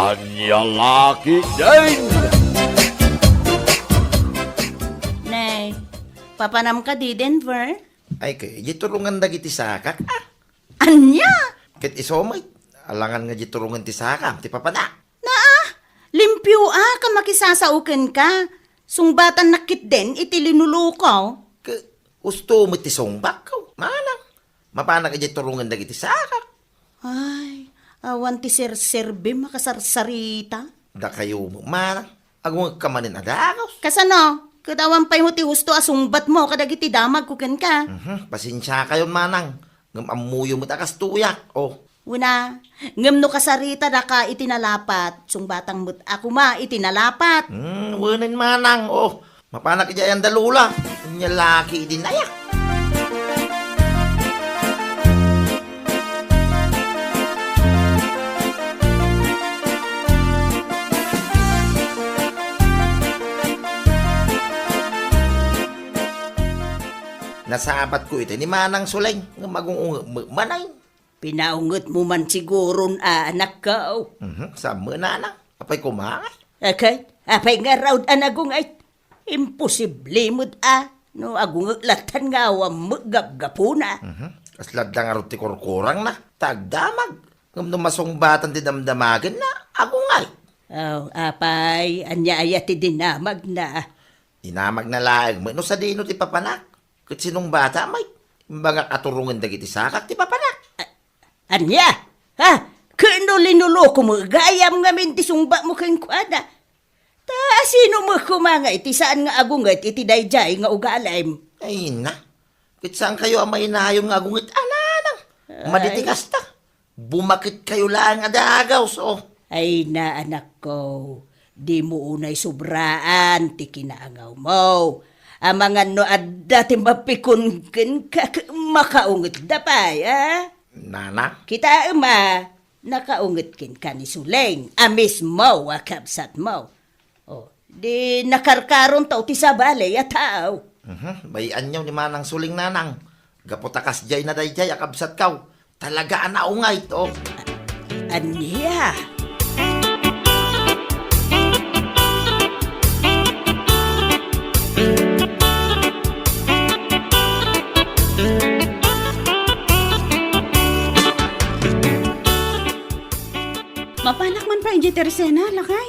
Anya laki din! Nay, papanam ka di Denver? Ay kay, di turungan na giti sakak. Anya? Kit isomay, alangan nga di turungan ti sakam, ti papana. Limpyo ka makisasauken ka. Sungbatan nakit din iti linulukaw. Ke, gusto mo ti songbak ko. Manang, mapana ka di turungan na giti sakak. Ay, awan ti sir-serbe makasarsarita. Da kayo mo, manang, agong kamanin adagaw. Kasano? Katawan pa'y mo ti husto asungbat mo kadagiti damag kuken ka. Pasensya kayo, manang. Ngam amuyo mo takas tuyak. Oh, Una, ngem no kasarita na ka itinalapat. Sungbatang mut ako ma itinalapat. wanin manang. Oh, mapana ka dyan dalula. Anya laki din ayak. Nasabat ko ito ni Manang Suleng nga manay. Pinaungot mo man siguro anak ka. Sa manang, apay kumangay. Okay? Apay nga raw anagungay. Imposible mo't no agungag latan nga awam gap-gapuna. Aslad lang nga ti korkorang na, tagdamag. Ngam no masungbatan ti damdamagan na, agungay. Oh, apay, anya ti dinamag na. Dinamag na laag mo, no sa dino ti papanak. Kat sinong bata may, imbang katurungan dagiti sakak ti papanak. Anya? Ha? Kano linuloko mo? Gayam nga min ti sungba mo kang kuada. Ta, sino mo kumanga iti saan nga agungat iti dayjay nga ugalim? Ay na, kat saan kayo ang mainahayong nga agungit ananang. Maditikas ta. Bumakit kayo lang adagaw, so. Ay na anak ko, di mo unay sobraan ti kinaangaw mo. Amangan no adda ti mapikon ka makaungit da pay, ha? Nana, Kita nakaungit kin ka ni Suleng, amis mo, akabsat mo. O, di nakarkaron tao ti sabali, ataw. bayan nyo ni Manang Suling nanang. Gaputakas jay na dayjay akabsat kaw. Talaga anaungay to. Anya? Mapanak man pa inji tersena, lakay.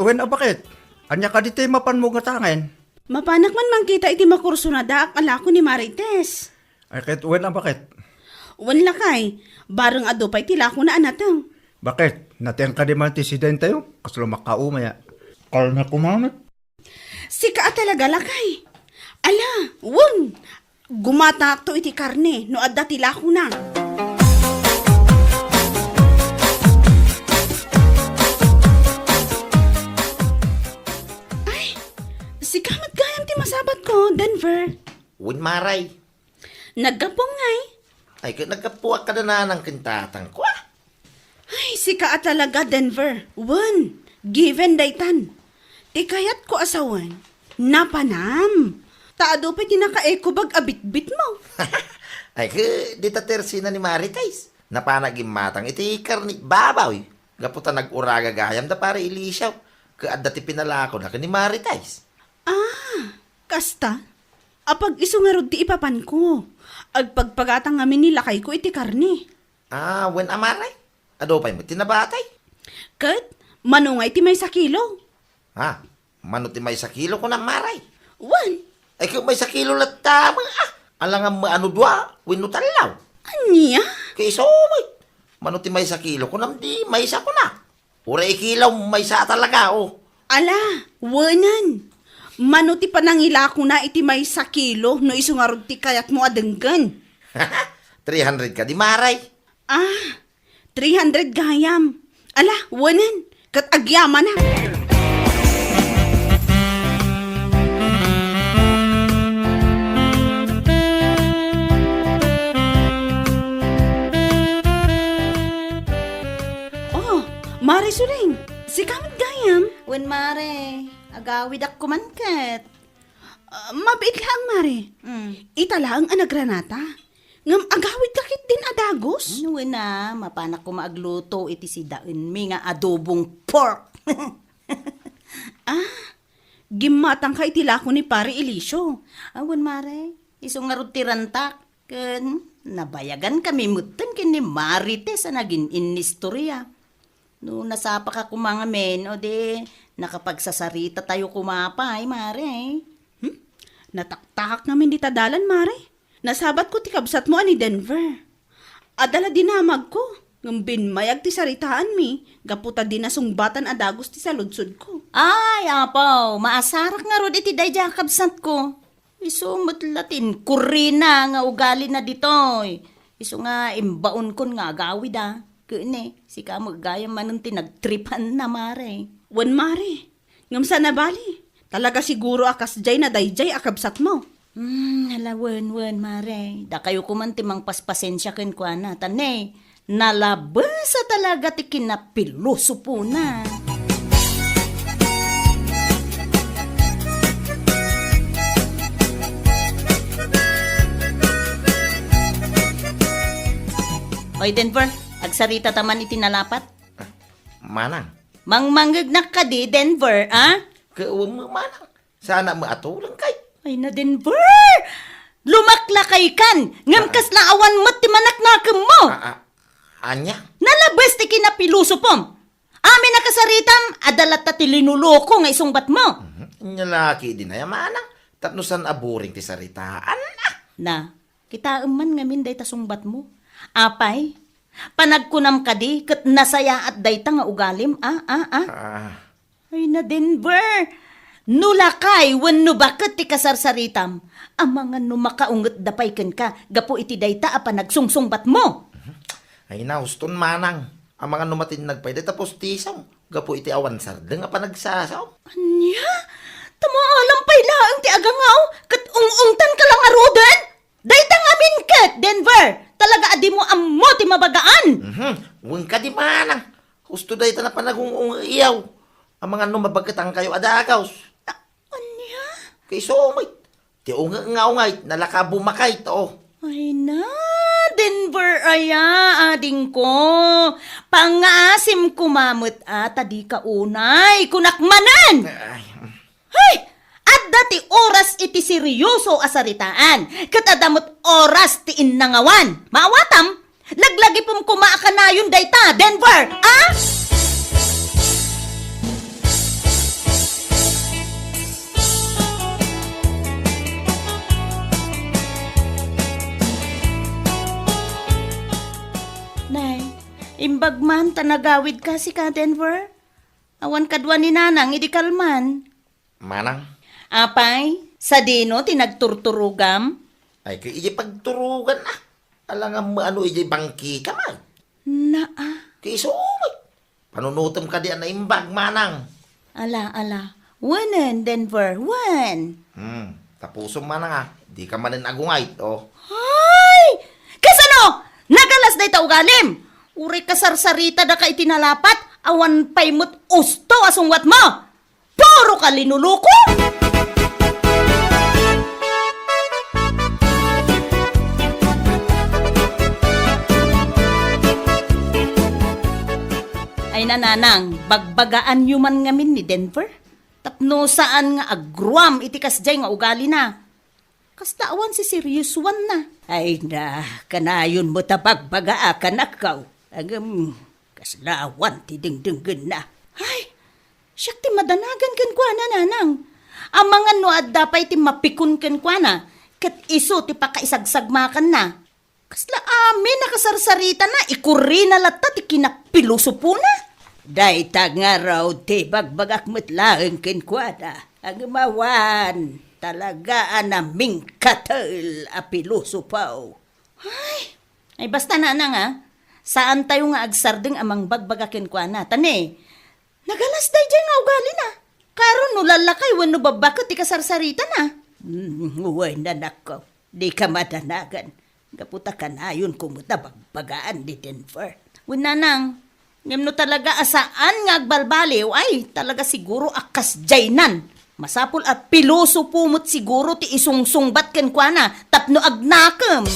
Wen bakit? Anya ka dito mapan mo gatangin? Mapanak man mangkita iti makurso na da ala ko ni Marites. Ay kahit wen bakit? Wan lakay, bareng ado pa itila ko na anatang. Bakit? Natiyang ka di man ti sidente yo? Kaslo makaumaya. Kal na kumanat. Sika talaga lakay. Ala, wun! Gumata to iti karne, no adda tila ko na. Ay, sikamat gayam ti masabat ko, Denver. Win maray. Naggapong ngay. Ay, nagkapuak ka na ng kintatang ko. Ay, sika talaga, Denver. Wun, given daytan. Ti kayat ko asawan, napanam. Taado pa tinaka-eco bag abit-bit mo. Ay, dita tersi na ni Maritais. Napanagim matang iti karni babaw. Gaputa nag-uraga gayam da para ilisaw. Kaadda ti pinalako na ka ni Maritais. Kasta, apag iso nga rod ti ipapan ko. Agpagpagatang ngamin nilakay ko iti karni. Wen amaray. Ado pa'y mo tinabatay. Kat, manungay ti may sakilo. Mano ti may sa kilo ko na maray. Wan, Ay, kung may sa kilo lang tama, alangan maano dua, winutalaw. anya? Kay somay. Mano ti may sa kilo ko nam di may sa ko na. Ura ikilaw may sa talaga, oh. Ala, wanan. Mano ti panangila ko na iti may sakilo no iso nga rod ti kayat mo adenggan. 300 ka di maray. 300 gayam. Ala, wanan. Kat agyaman na. Mare Suling, si kamot gayam. Wen mare, agawid ak kumankat. Mabait lang, Mare. Ita lang ang nagranata. Ngam agawid kakit din adagos? Ano na, mapanak ko maagluto iti si daen mi nga adobong pork. Gimatang ka itilako ni Pare Elisio. Awan mare, isong nga tirantak. Ken, nabayagan kami mutan kin ni Marites sa naging inistorya. No, nasapa ka kumanga men, o de, nakapagsasarita tayo kumapay, mare. Nataktak namin di tadalan, Mare. Nasabat ko ti kabsat mo ani Denver. Adala dinamag ko. Ngam binmayag ti saritaan mi. Gaputa din na sungbatan adagos ti saludsod ko. Ay, apaw, maasarak nga rod iti dayja kabsat ko. Iso matlatin, kurina nga ugali na ditoy. Iso nga imbaon kon nga agawid Kene, si ka magayam manun tinagtripan na mare. Wan, Mare. Ngam sa nabali. Talaga siguro akas jay na dayjay akabsat mo. Wen, mare. Da kayo kumantimang paspasensya ken kwa na. Tane, nalabasa talaga ti kinapiluso po na. Oy, Denver, agsarita taman iti nalapat. Manang. Mangmanggagnak ka di, Denver, Kauwang mo, manang. Sana maatulang kay. Ay na, Denver! Lumakla kay kan! Ngam kasla awan mo't ti manaknakam mo! Anya? Nalabas ti kinapiluso pom! Amin nakasaritam, adalat ta ti linuloko nga isungbat mo! Nyalaki din ay manang. Tapnusan aburing ti saritaan Na, kita man ngamin day tasungbat mo. Apay, panagkunam ka di, kat nasaya at dayta nga ugalim, Ay na, Denver! Nulakay, wenno bakit ti kasarsaritam? Amangan no makaunget dapay ken ka, gapo iti dayta apa nagsungsungbat mo. Ay nauston manang. Ang mga numatin nagpayda tapos tisaw. Gapo iti awan sardeng apa nagsasaw. Anya? Tamo alam pay laang ti agangaw, kat ungungtan ka lang arudan? Dayta ngamin kat, Denver! Talaga adi mo ammo ti mabagaan! Huwag ka di manang. Husto day ta na panagungong iyaw. Ang mga numabagatang kayo adagaws. Anya? Kay somay. Ti ungay nalaka bumakay to. Ay na, Denver aya, ading ko. Pangasim kumamot ata di ka unay, kunakmanan! Hay! At dati oras iti seryoso asaritaan. Katadamot oras ti innangawan. Maawatam, naglagi pong kumaaka na yun dayta, Denver, Nay, imbag man tanagawid ka si ka, Denver. Awan kadwa ni nanang, idi kalman. Manang. Apay, sa dino tinagturturugam? Ay kay iji pagturugan na. Alangan mo ano iji bangkita man. Kay somay. Panunutom ka di na imbag manang. Ala. Wanen, Denver, wan. Tapusong manang Di ka manin agungay to. Ay! Kasano? Nagalas day ta ugalim. Uri kasarsarita da ka itinalapat, awan paymut usto asungwat mo. Puro ka linuluko! Ay nananang, bagbagaan yuman ngamin ni Denver. Tapno saan nga agruam iti kasjay nga ugali na. Kasdaawan si serious one na. Ay na, kanayon mo tabagbaga ka na kaw. Agam, kaslawan ti dingdinggan na. Ay, siyak ti madanagan kan kwa na nanang. Ang mga no at dapay ti mapikun kan kwa na. Kat iso ti pakaisagsagmakan na. Kasla amin nakasarsarita na, ikuri na lata ti kinapiluso po na. Dayta nga raw ti bagbagak matlaeng kenkwana. Ang mawan, talaga anaming katal apiluso paw. Ay basta na saan tayo nga agsardeng amang bagbagak kenkwana. Tane, nagalas day dyan nga ugali na. Karon no lalakay wano babakot ti kasarsarita na. Uway na nako, di ka madanagan. Gaputa ka na yun kumuta bagbagaan di Denver. Winanang, ngem no talaga asaan nga agbalbaliw ay talaga siguro akas jaynan. Masapul at piloso pumot siguro ti isungsungbat ken kuana tapno agnakam.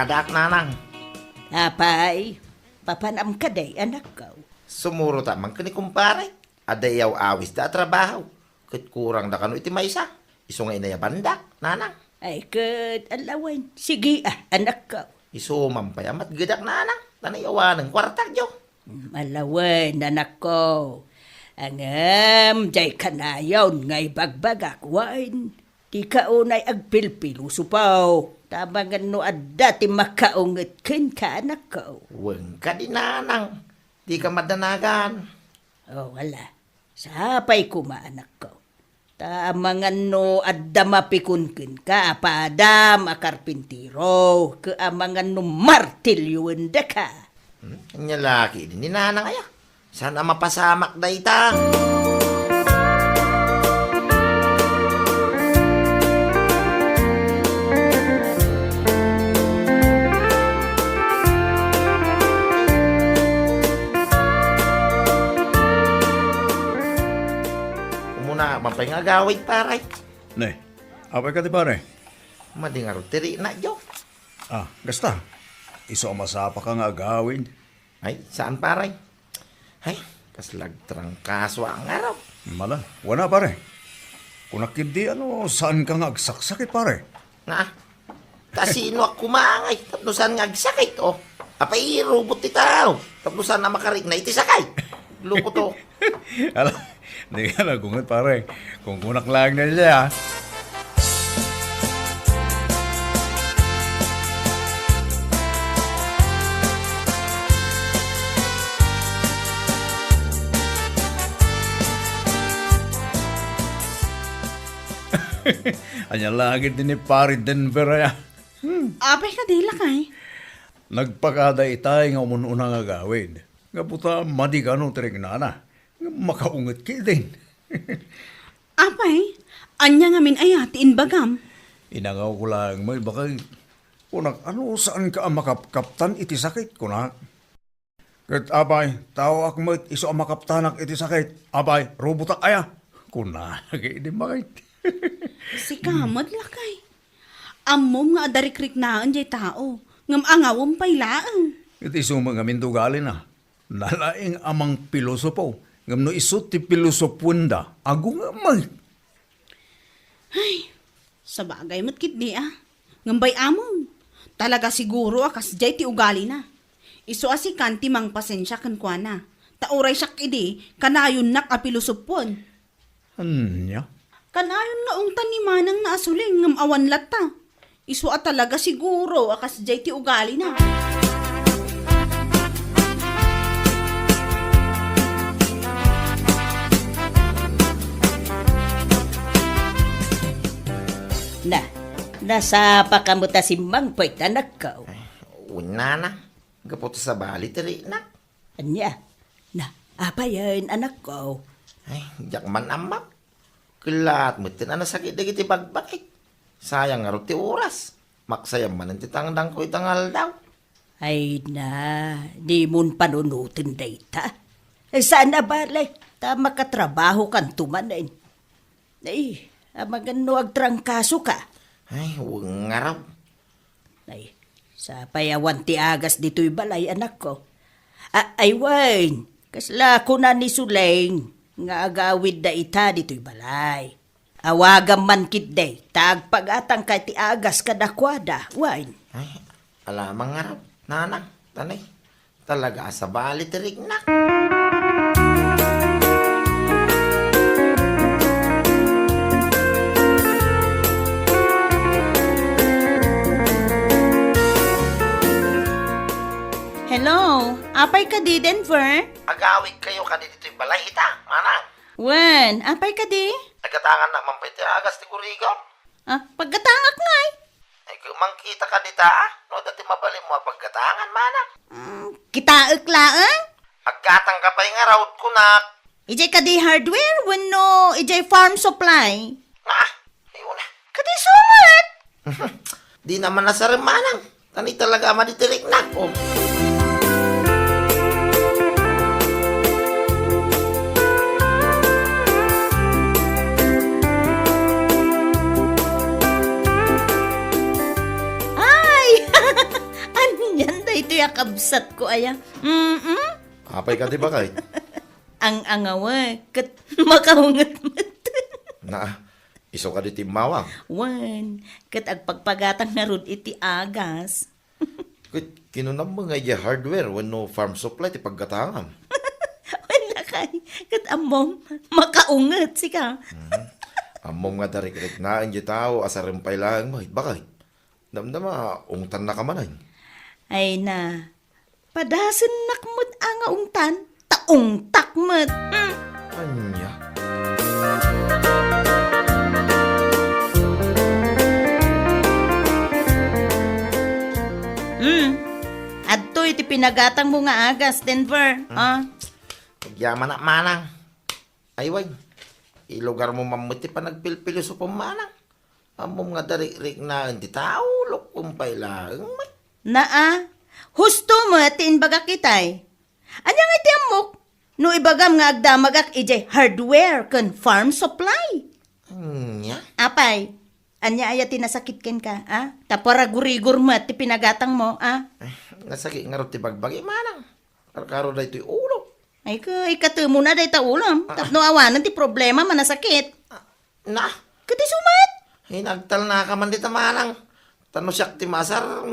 padak nanang. Apay, papanam ka day, anak ko. Sumuro tamang kani kumpare. Adayaw awis da trabaho. Kat kurang da kano iti maysa. Iso nga inaya bandak, nanang. Ay, kat alawan. Sige anak ko. Iso mampayamat gadak nanang. Tanayawa ng kwartak jo. Malawan, anak ko. Angam, jay kanayon, ngay bagbagak, wain. Di ka unay agpilpilo supaw. Tabangan no adda ti makaunget ken ka, anak ko. Weng ka di nanang. Di ka madanagan. Oh, wala. Sapay kuma, anak ko. Tamangan no adda mapikun ka, padam akarpintiro. Kaamangan no martilyo enda ka. Kanya laki din ni nanang aya. Sana mapasamak da ita. Umuna, mapay nga gawid paray. Ne, apay ka di pare? Madingar tiri na jo. Ah, gasta. Iso masapa ka nga agawin. Ay, saan paray? Ay, kaslag trangkaso ang araw. Mala, wala pare. Kung nakindi saan ka nga agsaksakit pare? Nga, kasino ako kumangay. Tapnosan nga agsakit, oh. Apay, robot ti tao. Tapnosan na makarig na iti sakay. Luko to. Ala, di ka nagungat pare. Kung kunak lang na siya. Anya lagi din ni pare Denver ya. Apay ka di lakay. Nagpakada itay nga umununa nga gawin. Nga puta, madi ka no tirig nana. Nga makaungat ki din. Apay, anya nga min ayatiin bagam. Inangaw ko lang, may baka kunak saan ka makapkaptan iti sakit kunak. Kat abay, tao ak mo iso makaptanak iti sakit. Abay, robotak aya. Kunak, hindi makit. Si kamad lakay. Amom nga adarikrik naan jay tao. Ngam angawom pailaan. Iti suma nga mindugali na. Nalaing amang pilosopo. Ngam no isot ti pilosopunda. Ago nga man. Sa bagay mo't kitdi Ngambay amon. Talaga siguro akas jay ti ugali na. Iso asikan ti mang pasensya kan kwa na. Tauray siya kidi, kanayon nak apilusupon. Anya? Kanayon nga ungtan ni manang naasuling ngam awan lata. Iso talaga siguro akas jay ti ugali na. Nasapa ka mo ta si Mang Poit, anak ko. Una na. Gapot sa bali, tiri na. Anya, apa yan, anak ko? Ay, jak man amak. Kelat mo tin sakit dagi ti bagbakit. Sayang nga ti oras. Maksayam man ang titangdang ko itangal daw. Ay di mun panunutin data. Sana bale, tama ka trabaho kan tumanin. Ay, amagano agtrangkaso ka. Ay, huwag nga raw. Ay, sa payawan ti agas dito'y balay, anak ko. Ay, wain, kasla ko na ni Suleng, nga agawid da ita dito'y balay. Awagam man kit day, tagpagatang kay ti agas kadakwada, wain. Ay, alamang nga raw. Nanang, tanay. Talaga sa bali tirig na. Hello, apay ka di Denver? Agawid kayo ka dito'y balay ita, manang. Wen, apay ka di? Nagatangan na mampiti agas ti Gurigon. Pagkatangak nga Ay, mangkita ka dita, no dati mabali mo pagkatangan, manang. Kitaak laang? Agkatang ka pa yung arawd ko na. Ijay ka di hardware, wano ijay farm supply. Nga, ayun na. Kadi sumat! Di naman nasarim, manang. Tani talaga maditirik na. Oh. kabsat ko aya. Apay ka di ba kay? Ang angawa, kat makahungat Na, iso ka di timawang. Wan, kat agpagpagatang na rod iti agas. Kinunam mo nga iya hardware when no farm supply ti paggatangam. Wala kay, kat amom, makaungat si ka. Amom nga darik-rik na ang tao asarimpay lang mo. Bakit? Damdama, ungtan na ka manay. Ay na, padasan nakmut ang ungtan, taong takmut. Anya? Adto iti pinagatang mo nga agas, Denver. Pagyaman na manang. Ayway, ilugar mo mamuti pa nagpilpilo sa pumanang. Amom nga darik-rik na ang tao, lukumpay lang. Husto mo atin baga kitay. Anyang iti amok, no ibagam nga agdamagak ijay hardware kan farm supply. Anya? Apay, anya aya tinasakit ken ka, Taparagurigur mo at ti pinagatang mo, Nasakit nga rin ti bagbagi manang. Karkaro na ito'y ulo. Ay ka, ikatumo na day ta ulam. Tapno awanan ti problema manasakit. Na, Kati sumat. hinagtal na ka man dito manang. Tano siyak ti masar.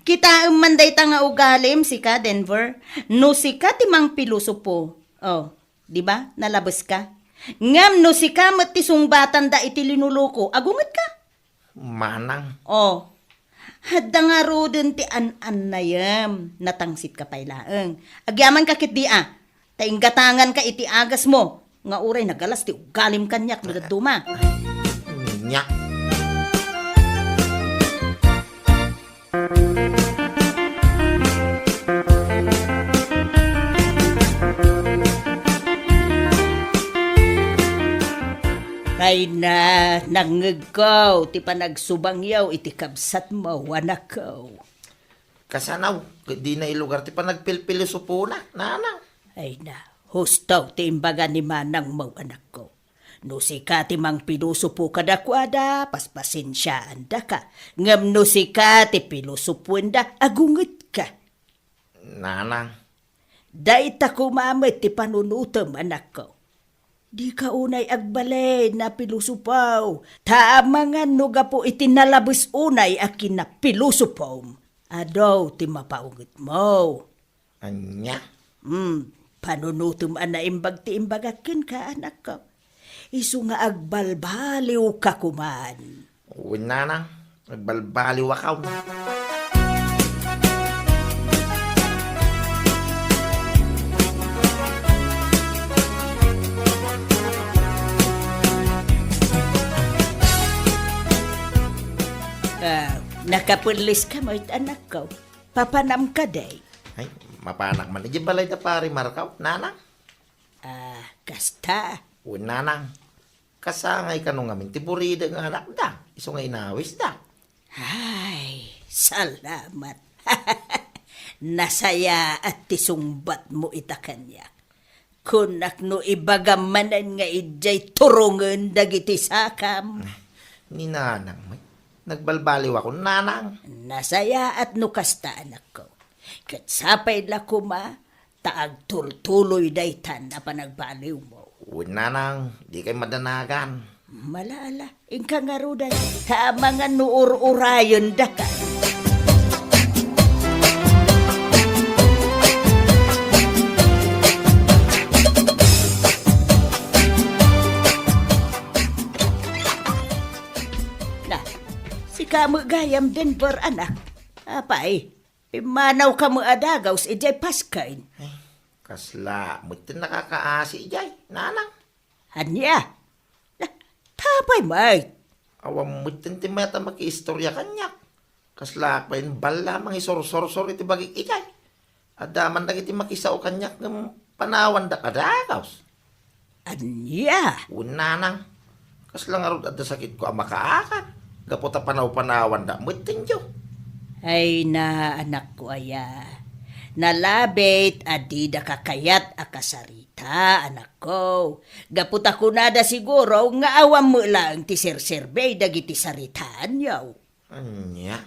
Kita manday ta nga ugalim si ka, Denver. No si ka ti mang piluso po. Oh, di ba? Nalabas ka. Ngam no si ka mat ti sungbatan da iti linuluko. Agungat ka. Manang. Oh, hadda nga rodin ti an-an na yam. Natangsit ka pailaeng. Agyaman ka kit di Tainggatangan ka iti agas mo. Nga uray nagalas ti ugalim kanyak no daduma. Nya. Ay na, nangagaw, ti panagsubangyaw, iti kabsat mo, anak ko. Kasanaw, di na ilugar ti pa nagpilpilo sa puna, nanang. Ay na, hustaw ti imbaga ni manang mo, anak ko. No si ka ti mang pinusupo kadakwada, paspasensyaan da ka. Ngam no si ka ti pinusupuan da, agunget ka. Nanang. Dahit ako mamit ti panunutom, anak ko. Di ka unay agbalay na pilusupaw. Tama nga nuga po itinalabis unay akin na pilusupaw. Adaw ti mapaungit mo. Anya. Panunutom ana imbag ti imbagakin ka, anak ko. Isu nga agbalbaliw ka kuman. Uwi nanang, nagbalbaliw akaw. Nakapulis ka mo it anak ko. Papanam ka day. Ay, mapanak man. Iji balay da pari markaw, nanang. Kasta. Uwi nanang. Kasangay ka nung amin, tiburida nga anak da. Iso nga inawis da. Ay, salamat. Nasaya at tisungbat mo ita kanya. Kunak no ibagamanan nga ijay turungan dagiti sakam. Ni nanang, may nagbalbaliw ako, nanang. Nasaya at nukasta anak ko. Kat sapay la kuma, taag tultuloy daytan na panagbaliw mo. Uwi nanang, di kayo madanagan. Malala, ingka nga ruday, tama nga nuur-urayon da ka. Na, si kamo gayam Denver anak. Apay, pimanaw kamo adagaw sa ijay paskain. Ay, kasla, mutin nakakaasi ijay, nanang. Hanya, tapay may. Awam mutin ti mata maki-istorya kanya. Kasla pa yun bala mga isor-sor-sor iti bagik ijay. Adaman na iti makisao kanya ng panawan da kadagaws. Anya, Unanang, kasla nga rin at sakit ko ang makaakan. Gaputa panaw-panawan da, mutin jo. ay na anak ko aya. Nalabit adi da kakayat akasarita anak ko. Gaputa ko nada siguro nga awam mo lang ti serserbay dagiti saritaan yaw. Anya?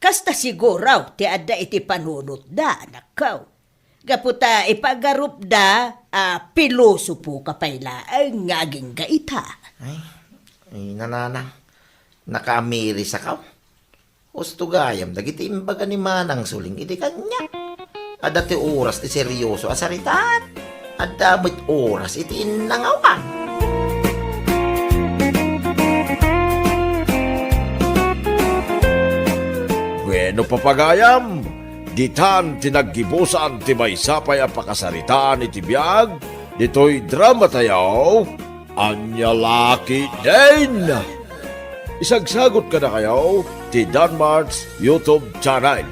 Kasta siguraw ti adda iti panunot da, anak ko. Gaputa ipagarup da, piloso po kapayla ay ngaging gaita. Ay, nanana. Nakaamiri sa kaw. Husto gayam, dagiti imbaga ni Manang Suling, iti kanya. Adati oras ti seryoso asaritaan. Adamit oras iti innangawan. Bueno papagayam, ditan tinaggibusan ti may sapay ang pakasaritaan iti biyag, dito'y drama tayaw, Anya Laki din! Isagsagot ka na kayo ti Danmar's YouTube channel.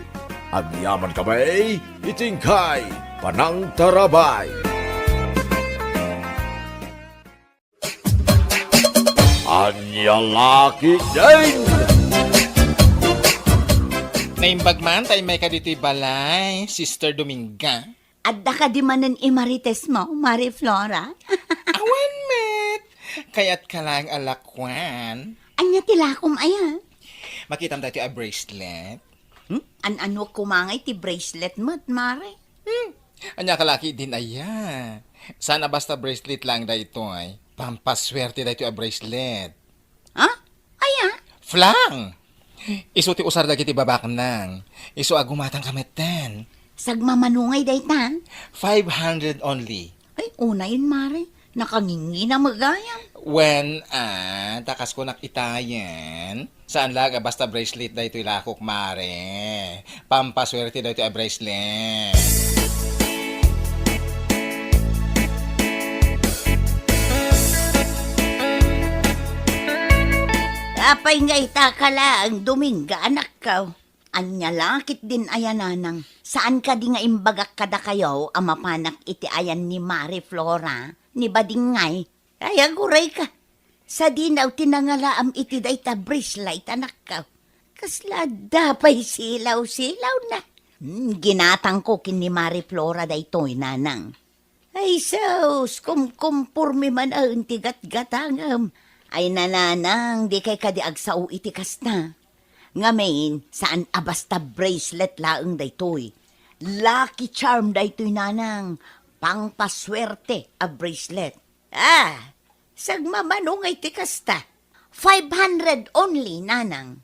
Ang yaman kamay, itingkay, panang tarabay. Anya Laki din! Naimbag man tayo may kadito'y balay, Sister Dominga. Adda ka di manan imarites mo, Marie Flora. Awan, met! Kaya't ka lang alakwan. Anya tilakom aya. Makitam tayo a bracelet. An-ano kumangay ti bracelet mo, Mare? Anya kalaki din aya. Sana basta bracelet lang da ito ay. Pampaswerte da ito a bracelet. Ha? Aya? Flang! Isu ti usar dagiti babak nang. Isu agumatang kametan. Sagmamanungay daytan. 500 only. Ay, una yun, Mare. Nakangingi na magayam. When, takas ko nakitayan. Saan laga basta bracelet da ito'y lakok, mare. Pampaswerte da ito'y a bracelet. Apay nga itakala ang Dominga, anak ka. Anya lakit din ayananang. Saan ka di nga imbagak kada kayo ang mapanak iti ayan ni Marie Flora, ni Badingay? Ay, aguray ka. Sa dinaw tinangalaam iti dayta bracelet, anak ka. Kasla dapay silaw-silaw na. Ginatang ko kin ni Marie Flora daytoy nanang. Ay, sus, kumpurmi man ang tigat-gatangam. Ay nananang, di kay kadiag sao iti kasta. Ngamin, saan abasta bracelet laeng daytoy. Lucky charm daytoy nanang. Pangpaswerte a bracelet. Sagmamanong ay ti kasta. 500 only, nanang.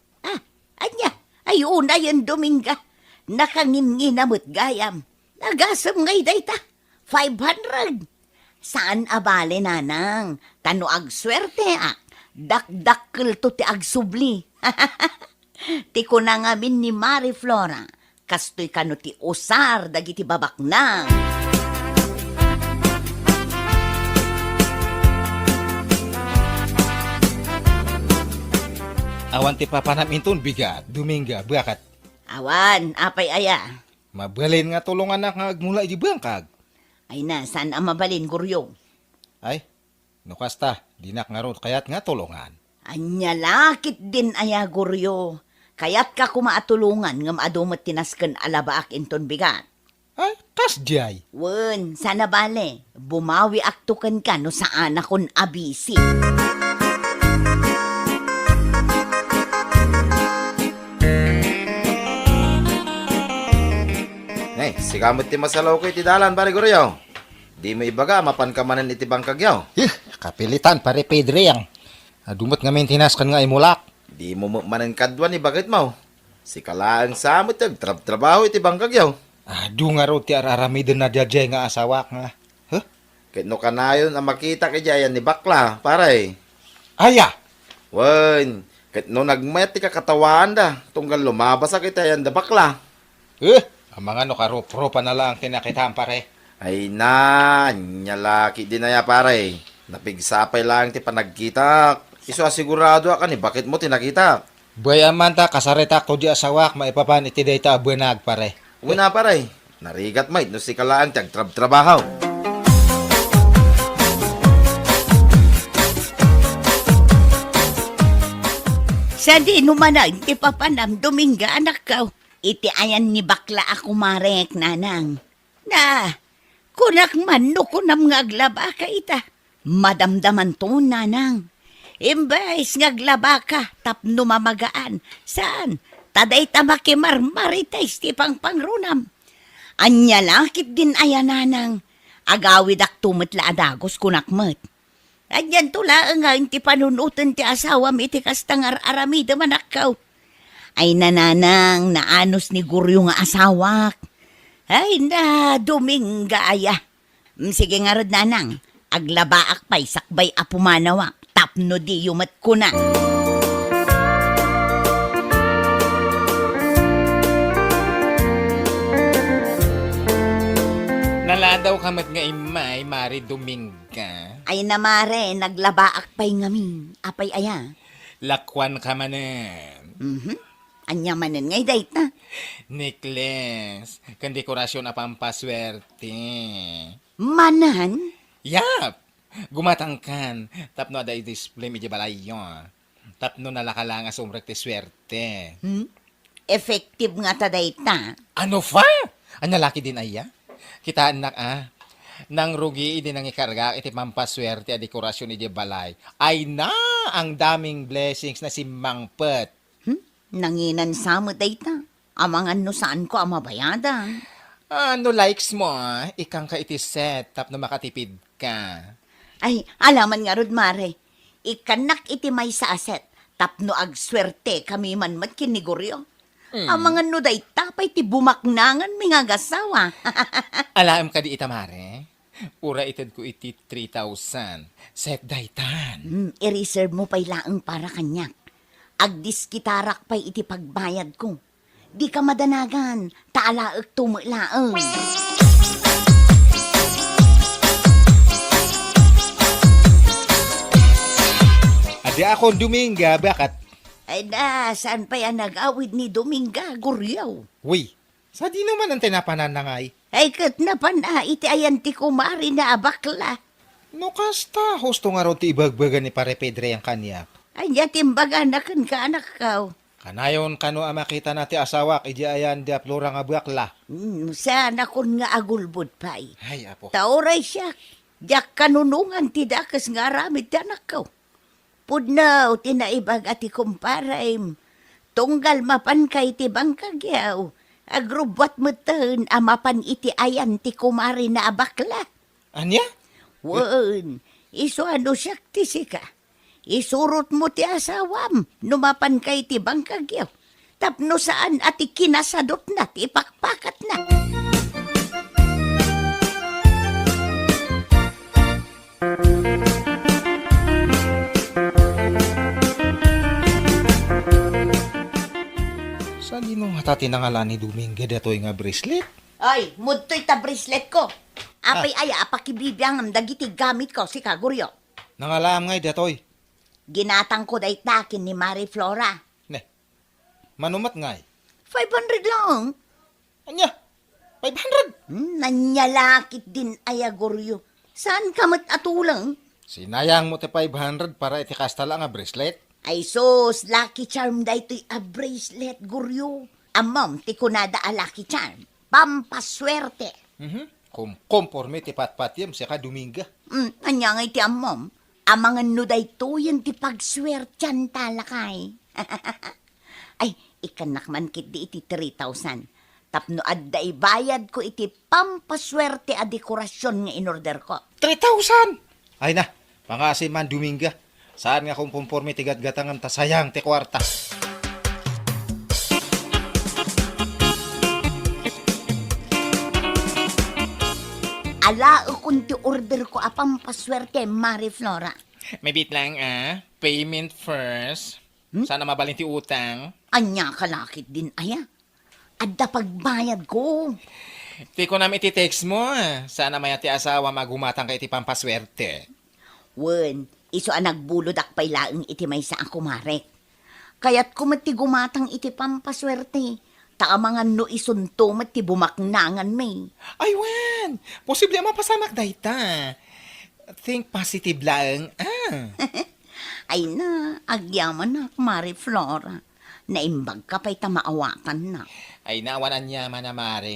Anya, ay una yan Dominga. Nakanginginamot gayam. Nagasam ngay dayta. 500. Saan abale, nanang? Tano ag swerte, Dakdakkel to ti ag subli. Ti ko na ngamin ni Marie Flora. Kastoy kano ti usar dagiti babak na. Awan ti papanam inton bigat, Dominga, bakat. Awan, apay aya. Mabalin nga tulungan na nga agmula iti bangkag. Ay na, saan ang mabalin, Guryo? Ay, nukasta, dinak nga ron, kaya't nga tulungan. Anya lakit din aya, Guryo. Kaya't ka kumaatulungan ngam adumat tinasken alabaak inton bigat. Ay, kasjay. Wen, sana bale, bumawi aktukan ka no saan akon abisi. Sikamot ti masalaw ko iti dalan, pare Guryo. Di mo ibaga, mapan ka manan iti bangkag yaw. Kapilitan, pare Pedre yang. Dumot nga maintenance kan nga imulak. Di mo manan kadwan ni bagit mo. Si kalaang samot yung trabaho iti bangkag yaw. Nga ro ti araramidin na diyadjay nga asawak nga. Kahit no kanayon ang makita kay Jayan ni Bakla, pare. Aya! Wen, kahit no nagmayat ti kakatawaan da, tunggal lumabas sa kita yan da Bakla. Ang mga nakarup-rupa na lang kinakitaan, pare. Ay na, nyalaki din na ya pare. Napigsapay lang ti panagkita. Iso asigurado ka ni bakit mo tinakita. Bayaman ta, kasarita ko di asawak, maipapan iti dayta abuenag, pare. Una pare, narigat mait no si kalaan tiyag trabaho. Sa di numanag, ti papanam, Dominga, anak ka. Iti ayan ni bakla ako marek, nanang. Na, kunak man no kunam ngaglaba ka ita. Madamdaman to, nanang. Imbais ngaglaba ka, tapno mamagaan. Saan? Taday tamakimarmaritais ti pangrunam. Anya lakit din ayananang. Agawid ak tumitla adagos kunakmet. Adyan tula nga ti panunutan ti asawa mi ti kastangar aramida manakaw. Ay nananang naanos ni Guryo nga asawak. Ay na Dominga aya. Sige nga rod nanang. Aglabaak pa'y sakbay apumanawak. Tapno di yumat ko na. Naladaw kamat nga imay, Mari Dominga. Ay namare, naglabaak pa'y ngamin. Apay aya. Lakwan ka manen. Anya manen ngay dayt na. Necklace, kan dekorasyon na pampaswerte. Manan? Yap! Gumatangkan. Tapno ada i-display medyo balayo. Tapno nalakalang asumrek ti swerte. Effective nga ta dayt na. Ano fa? Anya laki din aya? Kitaan nak nang rugi din ang ikarga iti pampaswerte a dekorasyon ni balay. Ay na ang daming blessings na si Mangpet. Nanginan sa mo dayt na. Amangan no saan ko ang mabayadan. Ano likes mo, ikang ka iti set tapno makatipid ka. Ay, alaman nga rod mare. Ikanak iti may sa aset. Tapno agswerte kami man matkiniguryo. Amangan no day tapay ti bumaknangan mi nga gasawa. Alam ka di itamare? Ura ited ko iti 3,000. Set daytan. I-reserve mo pa'y laang para kanyak. Agdiskitarak pa'y iti pagbayad ko. Di ka madanagan, taalaag tumulaang. Adi ako Dominga, bakit? Ay na, saan pa yan nag-awid ni Dominga, Guryaw? Uy, sa di naman ang tinapanan na ngay. Ay kat na pa na, iti ayan ti kumari na abakla. No kasta, husto nga ron ti ibagbagan ni Pare Pedre ang kanyak. Ay timbaga na kan ka anak kaw. Kanayon kano ang makita na ti asawak, iji ayan di aplura nga bakla. Sana kun nga agulbod pa'y. Ay, apo. Tauray siya, diyak kanunungan ti dakas nga aramid ti anak kaw. Pudnaw, tinaibag ati kumparaim. Tunggal mapan kay ti bangkagyaw. Agrubwat mo ten, amapan iti ayan ti kumari na abakla. Anya? Wan, iso ano siya ti sika. Isurot mo ti asawam, numapan kay ti bangkagyaw. Tapno saan ati kinasadot na ti pakpakat na. Saan di nung hatati na nga ni Dominga datoy nga bracelet? Ay, mudtoy ta bracelet ko. Apay aya, apakibibiyang ang dagiti gamit ko si Kaguryo. Nangalam ngay datoy. Ginatang ko day takin ni Marie Flora. Ne, manumat ngay. 500 lang. Anya? 500? Nanyalakit din aya, Guryo. Saan ka atulang? Sinayang mo ti 500 para iti kasta lang nga bracelet. Ay sos, lucky charm da ito'y a bracelet, Guryo. Amam, ti kunada a lucky charm. Pampaswerte. Kumporme ti patpatyam siya ka Dominga. Anya nga iti amam. Amangan no da ito yung ti pagswertyan talakay. Ay, ikanak man kit di iti 3,000. Tapno adda ibayad ko iti pampaswerte a dekorasyon nga inorder ko. 3,000! Ay na, pangasi man Dominga. Saan nga kung pumporme ti gatgatangan ta sayang ti kwarta. Ala, kung ti order ko a pampaswerte, Marie Flora. May bit lang payment first. Sana mabalin ti utang. Anya kalakit din aya. Adda pagbayad ko. Ti ko namin iti-text mo. Sana maya ti asawa magumatang kay ti pampaswerte. Wen, iso ang nagbulod akpay laeng iti may sa ako marek. Kaya't kumati gumatang iti pampaswerte. Taamangan no isunto mati bumaknangan may. Ay, wan! Posible mapasamak dayta. Think positive lang. Ay na, agyaman na, Marie Flora. Naimbag ka pa'y tamaawakan na. Ay, naawanan niya manamare.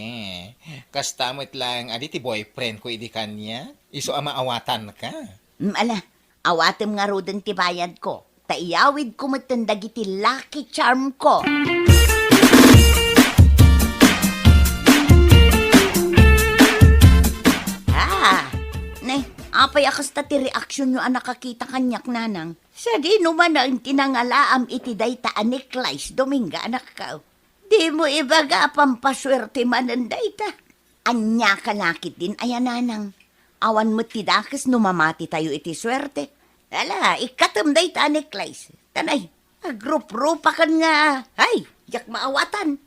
Kastamot lang, adi ti boyfriend ko idi kanya. Iso amaawatan ka. Ala, awatem nga roden ti bayad ko. Taiyawid ko matandagi ti lucky charm ko. Apay akas ta ti reaksyon nyo ang nakakita kanyak nanang. Sa di naman ang tinangalaam iti dayta aniklays Dominga anak ka. Di mo ibaga pampaswerte manan dayta. Anya kalakit din ayan nanang. Awan mo tidakas numamati tayo iti swerte. Ala, ikatam dayta aniklays. Tanay, agrup-rupa kan nga. Ay, yak maawatan.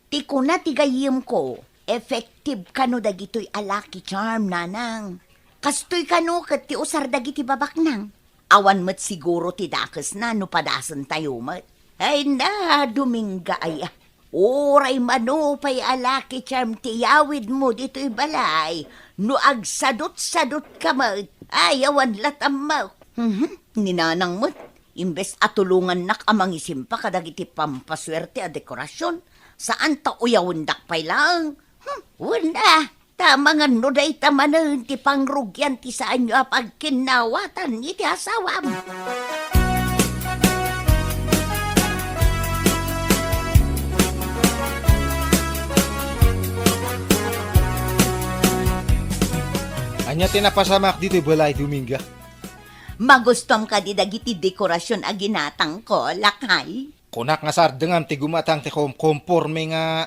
Ti ko na tigayim ko. Effective kano dagitoy alaki charm nanang. Kastoy kano kat ti usar dagiti babak nang. Awan mat siguro ti dakas na no padasan tayo mat. Ay na, Dominga ay. Oray mano pay alaki charm ti yawid mo dito'y balay. No agsadot-sadot ka mat. Ay, awan latam mo. Ninanang mat. Imbes atulungan nak amang isimpa kadagiti pampaswerte a dekorasyon. Saan ta uyawundak pay lang? Wala. Tama nga no day tamanan ti pangrugyan ti saan nyo pagkinawatan iti asawam. Anya tinapasamak dito'y balay, Dominga. Magustom ka di dagiti dekorasyon a ginatang ko, lakay. Kunak nga sardengam ti gumatang ti komporme nga.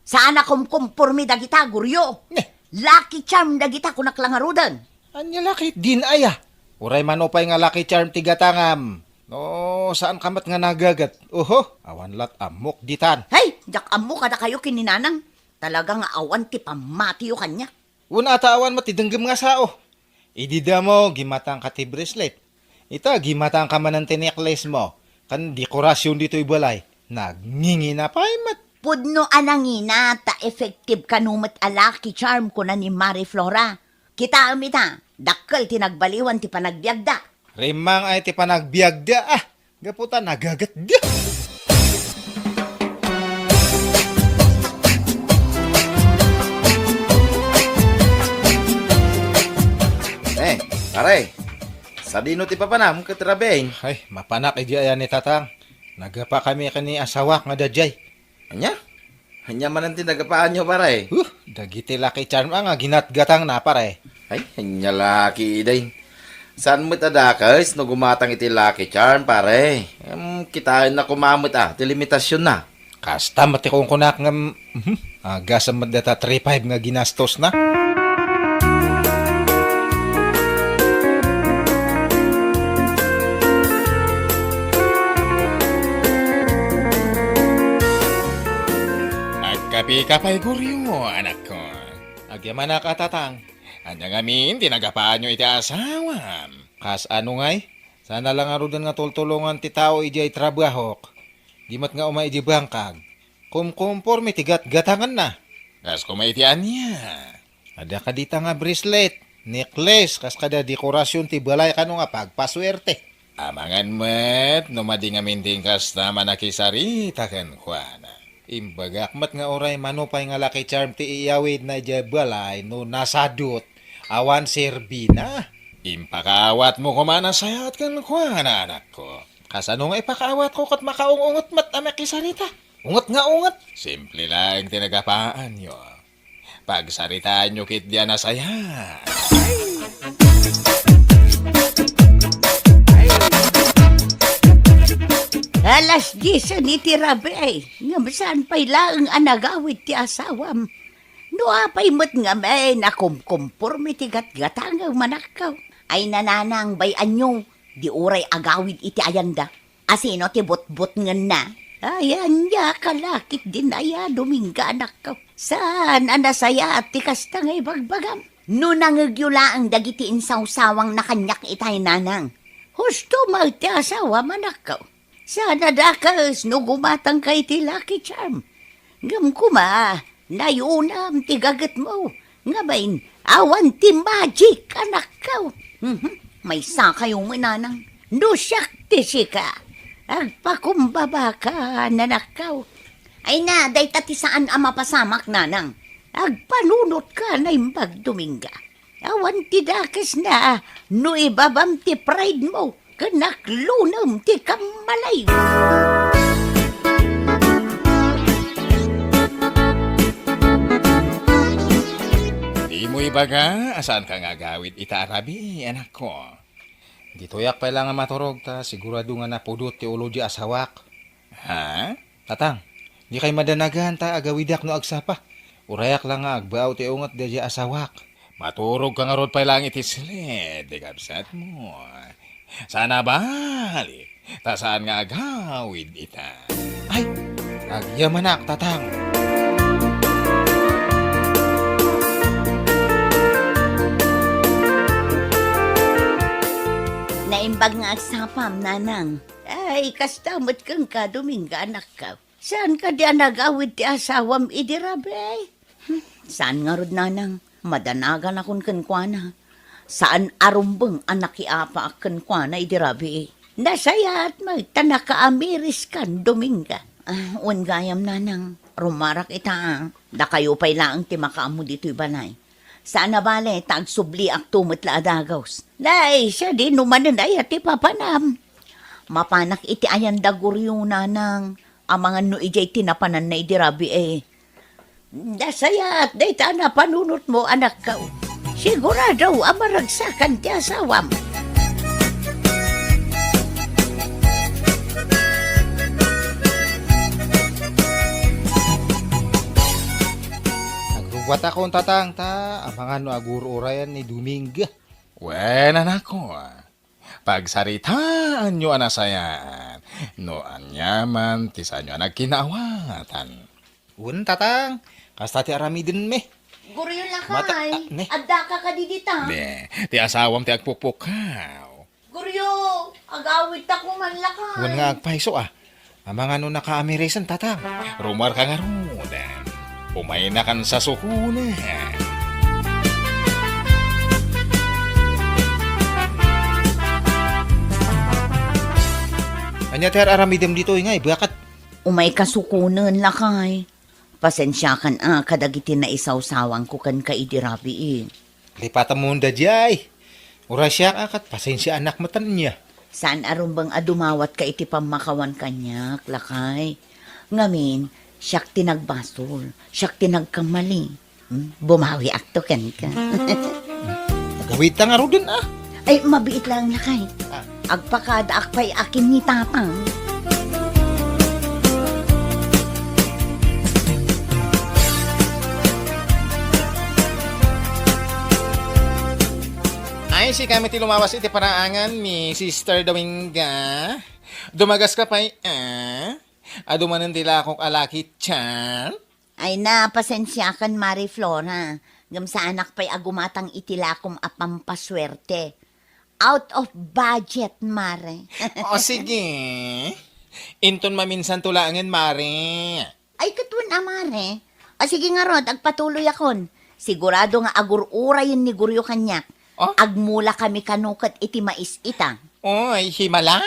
Saan akom kumpormi dagita, guryo? Lucky charm dagita kunak lang arudan. Anya laki din aya. Uray manopay nga lucky charm ti gatangam. No, saan kamat nga nagagat? Oho, awan lat amok ditan. Hey, jak amo kada kayo kininanang. Talagang awan ti pamatiyo kanya. Una ata awan matidenggem nga sao. Idida mo, gimatang ka ti bracelet. Ita, gimatang ka man ang necklace mo. Kan dekorasyon dito'y balay. Nagngingi na pa mat. Pudno anangina ta effective kanumat alaki charm ko na ni Marie Flora. Kita amita, dakkel tinagbaliwan ti panagbiagda. Rimang ay ti panagbiagda ah. Gaputa nagagat da. Pare, sa dino ti papanam katrabeng. Ay, mapanak iji ayan ni tatang. Nagapa kami kani asawak nga dajay. Anya? Anya man ang tinagapaan nyo, pare. Dagiti laki charm nga ginatgatang na pare. Ay, anya laki, iday. Saan mo tadakas no gumatang iti lucky charm, pare? Kitain na kumamot ti limitasyon na. Kasta mati kong kunak nga gasam data 3.5 nga ginastos na. Agkapi-kapay guryo, anak ko. Agyaman na katatang. Anya ngamin, tinagapaan nyo iti asawam. Kas ano ngay? Sana lang arudan nga tultulungan ti tao ijay trabahok. Di mat nga umay iji bangkag. Kumkumpor may tigat-gatangan na. Kas kumay iti anya. Ada kadita nga bracelet, necklace, kas kada dekorasyon ti balay kano nga pagpaswerte. Amangan met, numadi nga minding kas naman nakisarita kan kuana. Imbagak mat nga oray manupay nga laki charm ti iyawid na ijay balay no nasadot. Awan serbina. Impakaawat mo kumana sayat kan kuana anak ko. Kasano nga ipakaawat ko kat makaungungot mat anak kisarita. Ungot nga ungot. Simple lang tinagapaan nyo. Pagsaritaan nyo kit diyan na sayat. Alas 10 ni tirabe ay. Nga saan pa'y laang anagawit ti asawam. No apay mo't nga may nakumkumpor mi ti gatgatang manakaw. Ay nananang bayan nyo. Di uray agawid iti ayanda. Asino ti bot-bot nga na. Ayan ya kalakit din aya Dominga anak ko. Saan anasaya at ti kasta ngay bagbagam. No nangyula ang dagiti insawsawang na kanyak itay nanang. Husto magti asawa manakaw. Sana dakas no gumatang kay ti lucky charm. Ngam kuma, nayunam ti gagat mo. Ngabain, awan ti magic anak ka. May sakayong mananang. No siyak ti sika. Agpakumbaba ka nanak ka. Ay na, day tati saan ang mapasamak nanang. Agpanunot ka na imbag Dominga. Awan ti dakas na, no ibabam ti pride mo. Kanaklunam ti kamalay. Di mo Uy baga, asaan ka nga gawid ita arabi, anak ko? Dito yak pa lang nga maturog ta, sigurado nga napudot ti ulo di asawak. Ha? Tatang, di kay madanagan ta agawidak no agsapa. Urayak lang nga agbaw ti ungat di asawak. Maturog ka nga rod pa lang iti sled, di kabsat mo. Sana bali, ta saan nga agawid ita. Ay, agyamanak tatang. Naimbag nga agsapam, nanang. Ay, kastamot kang ka, Dominga, anak ka. Saan ka di nagawid ti asawam idirabe? Saan nga rod, nanang? Madanagan akong kankwana. Saan arumbeng anak iapa ak kankwana idirabe? Nasayat magtanaka amiris kan, Dominga. Gayam, nanang. Rumarak ita, da kayo pa'y laang ti makaamu dito'y balay. Sana bale, tagsubli ak tumot la adagaws. Day, siya di numanan ay ati papanam. Mapanak iti ayan daguryo nanang. Amangan no ijay tinapanan na idirabi eh. Dasayat, day tana panunot mo anak ka. Sigurado, amaragsakan ti asawam. Wat akong tatang ta, amangan no agur-urayan ni Dominga. Wen anak ko, pagsaritaan nyo anasayan, no anyaman, tisa nyo anak kinawatan. Un tatang, kasta ti arami din me. Guryo Mata- lakay, ne. adda ka kadidita. Ne, ti asawam ti agpukpukaw. Guryo, agawid ta kuman lakay. Un nga agpaiso amangan no nakaamiresan tatang, rumar ka nga rudan. Umay na kan sa sukunan. Anya ter aramidem dito ingay, bakat. Umay kasukunan lakay. Pasensya kan kadagiti na isawsawang ko kan kaidirabi eh. Lipatan mo da jay. Ura siya akat, pasensya anak matan niya. Saan arumbang adumawat ka iti pamakawan kanyak, lakay? Ngamin, siyak tinagbasol, siyak tinagkamali. Bumawi akto kan ka. Gawit ta nga ro din Ay, mabiit lang lakay. Agpakada akpay akin ni tatang. Ay, si kami ti lumawas iti paraangan ni Sister Dominga. Dumagas ka pa'y, adumanan tila akong alaki tiyan. Ay na, pasensya kan Mari Flora. Ngam sa anak pa'y agumatang itilakom apampaswerte. Out of budget, Mare. O sige. Inton maminsan tulangan, Mare. Ay, katwan Mare. O sige nga rod, agpatuloy akon. Sigurado nga agur-urayin ni Guryo kanyak. Oh? Agmula kami kanukat iti mais ita. Oy, himala.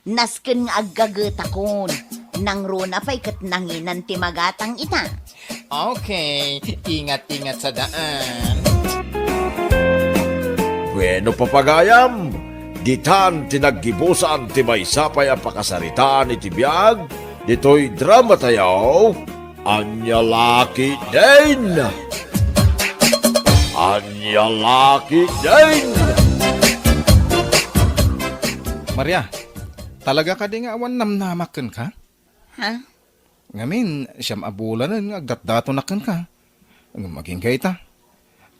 Nasken nga aggageta kon. Nang runa pa'y kat nanginan ti magatang ita. Okay, ingat-ingat sa daan. Bueno papagayam, ditan tinaggibusan ti maysapay a pakasaritaan iti biag, dito'y drama tayaw, Anyalaki din! Anyalaki din! Maria, talaga ka di nga awan namnamakan ka? Ha? Ngamin, siyam abulanan nga agdatdato nakan ka. Ang maging gaita.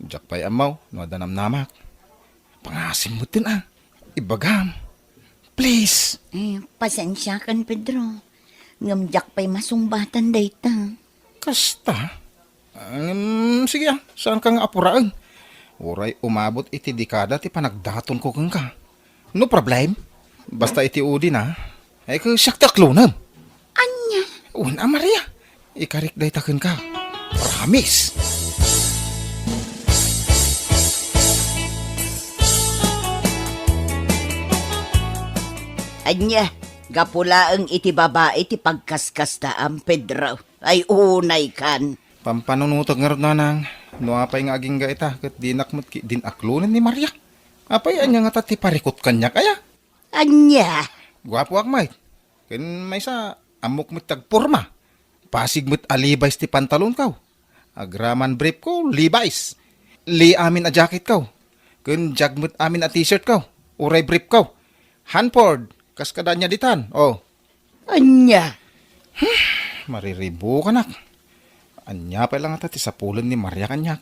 Diyak pa'y amaw, no adanam-namak. Pangasim mo din Ibagam. Please. Pasensya kan Pedro. Ngamjak pa'y masumbatan dayta. Kasta. Sige saan ka nga apuraan? Uray umabot iti dekada ti panagdaton ko kang ka. No problem. Basta iti udi na. Ay ka siyak taklunam. Anya? Una Maria. Ikarik day takin ka. Promise. Anya? Gapulaang iti babae ti pagkaskasta ang Pedro. Ay unay kan. Pampanunutag nga rin nanang. No apay nga aging gaita. Kat dinakmat din aklunan ni Maria. Apay anya nga tati parikot kanya kaya. Anya? Gwapo akmay. Ken may sa amok mit tagporma. Pasig mit alibay ti pantalon kaw. Agraman brief ko, Levi's. Li amin a jacket ko. Kun jagmut amin a t-shirt ko. Uray brief ko. Hanford, kaskada niya ditan. Oh, Anya, mariribo ka nak. Anya pa lang ata ti sapulan ni Maria kanyak.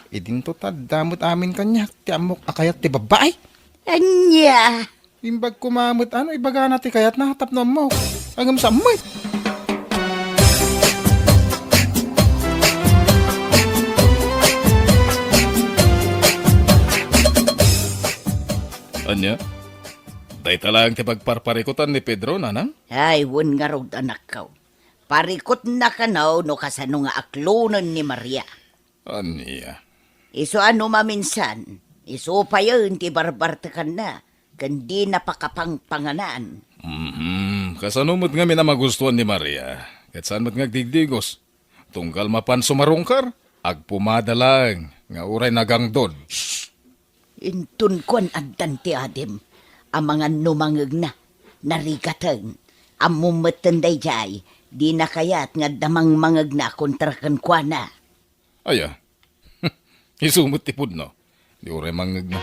Idin to damot amin kanyak. Ti amok akayat ti babae. anya. Imbag kumamot ibaga na ti kayat na hatap na mo. Agam sa amoy. Anya? Day talang ti pagparparikutan ni Pedro, nanang? Ay, wun nga raw anak ko. Parikot na ka no kasano nga aklonan ni Maria. Anya? Iso ano maminsan, iso pa yun ti barbarta ka na, kandi napakapangpanganan. Kasanumot nga minamagustuhan ni Maria. Kat saan mat ngagdigdigos? Tunggal mapan sumarungkar, agpumadalang, nga uray nagangdod. Intun kon addan ti Adem, ang mga numangag na, narigatan, ang mumatan day jay, di na kayat nga damang mangag na kontra kan kwa na. Aya, isumot tipod no. Di uray mangag na.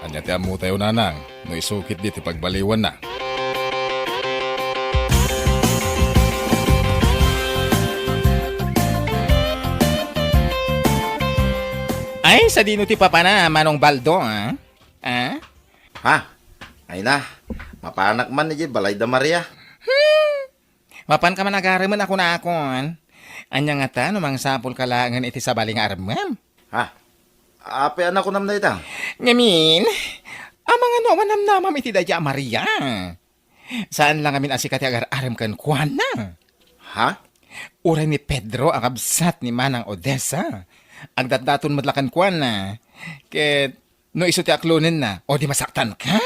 Anya ti amo tayo nanang, no isukit di ti pagbaliwan na. Ay, sa dino ti papa na, Manong Baldo, ha? Ha? Ha? Ay na, mapanak man ni balay da Maria. Mapan ka man agaraman ako na akon. Anya nga ta, numang sapol kalangan iti sa baling armam. Ha? Ape anak ko nam na itang. Ngamin, amang ano, manamnamam iti dadya Maria. Saan lang amin asikat agar-aram kan kuana? Ha? Uray ni Pedro ang absat ni Manang Odessa. Ang datdaton madlakan kuana. Ket, no iso ti aklonin na, o di masaktan ka?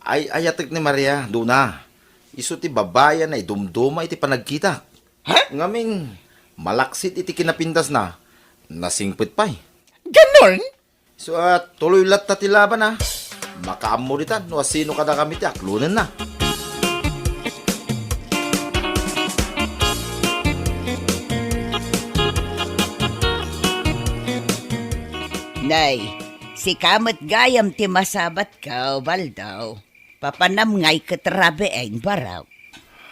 Ay ayatek ni Maria, do na. Isu ti babayan ay dumduma iti panagkita. Ha? Ngamin, malaksit iti kinapintas na. Nasingpit pa'y. Ganon? So tuloy lat ta ti laban na. Makaamuritan, no sino kada kami ti aklunan na. Nay, si kamat gayam ti masabat ka, Baldaw. Papanam ngay katrabe ay baraw.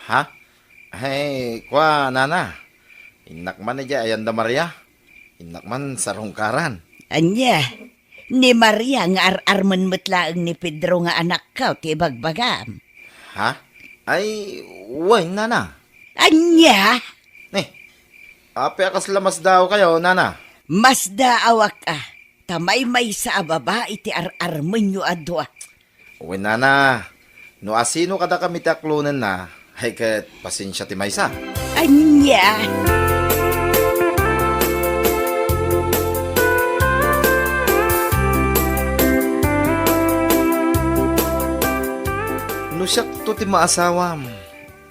Ha? Hey, kwa nana. Inak man na ayan da Maria. Inak man sarungkaran. Anya, ni Maria nga ar-arman matlaang ni Pedro nga anak ka, ti bagbagam. Ha? Ay, way nana. Anya, Ape akas lamas daw kayo, nana. mas daawak tamay may sa ababa iti ar-arman nyo adwa. Uy, nana. No asino kada kami ti aklunan na. Ay kat pasensya ti maysa. Anya, No siyak to ti maasawam.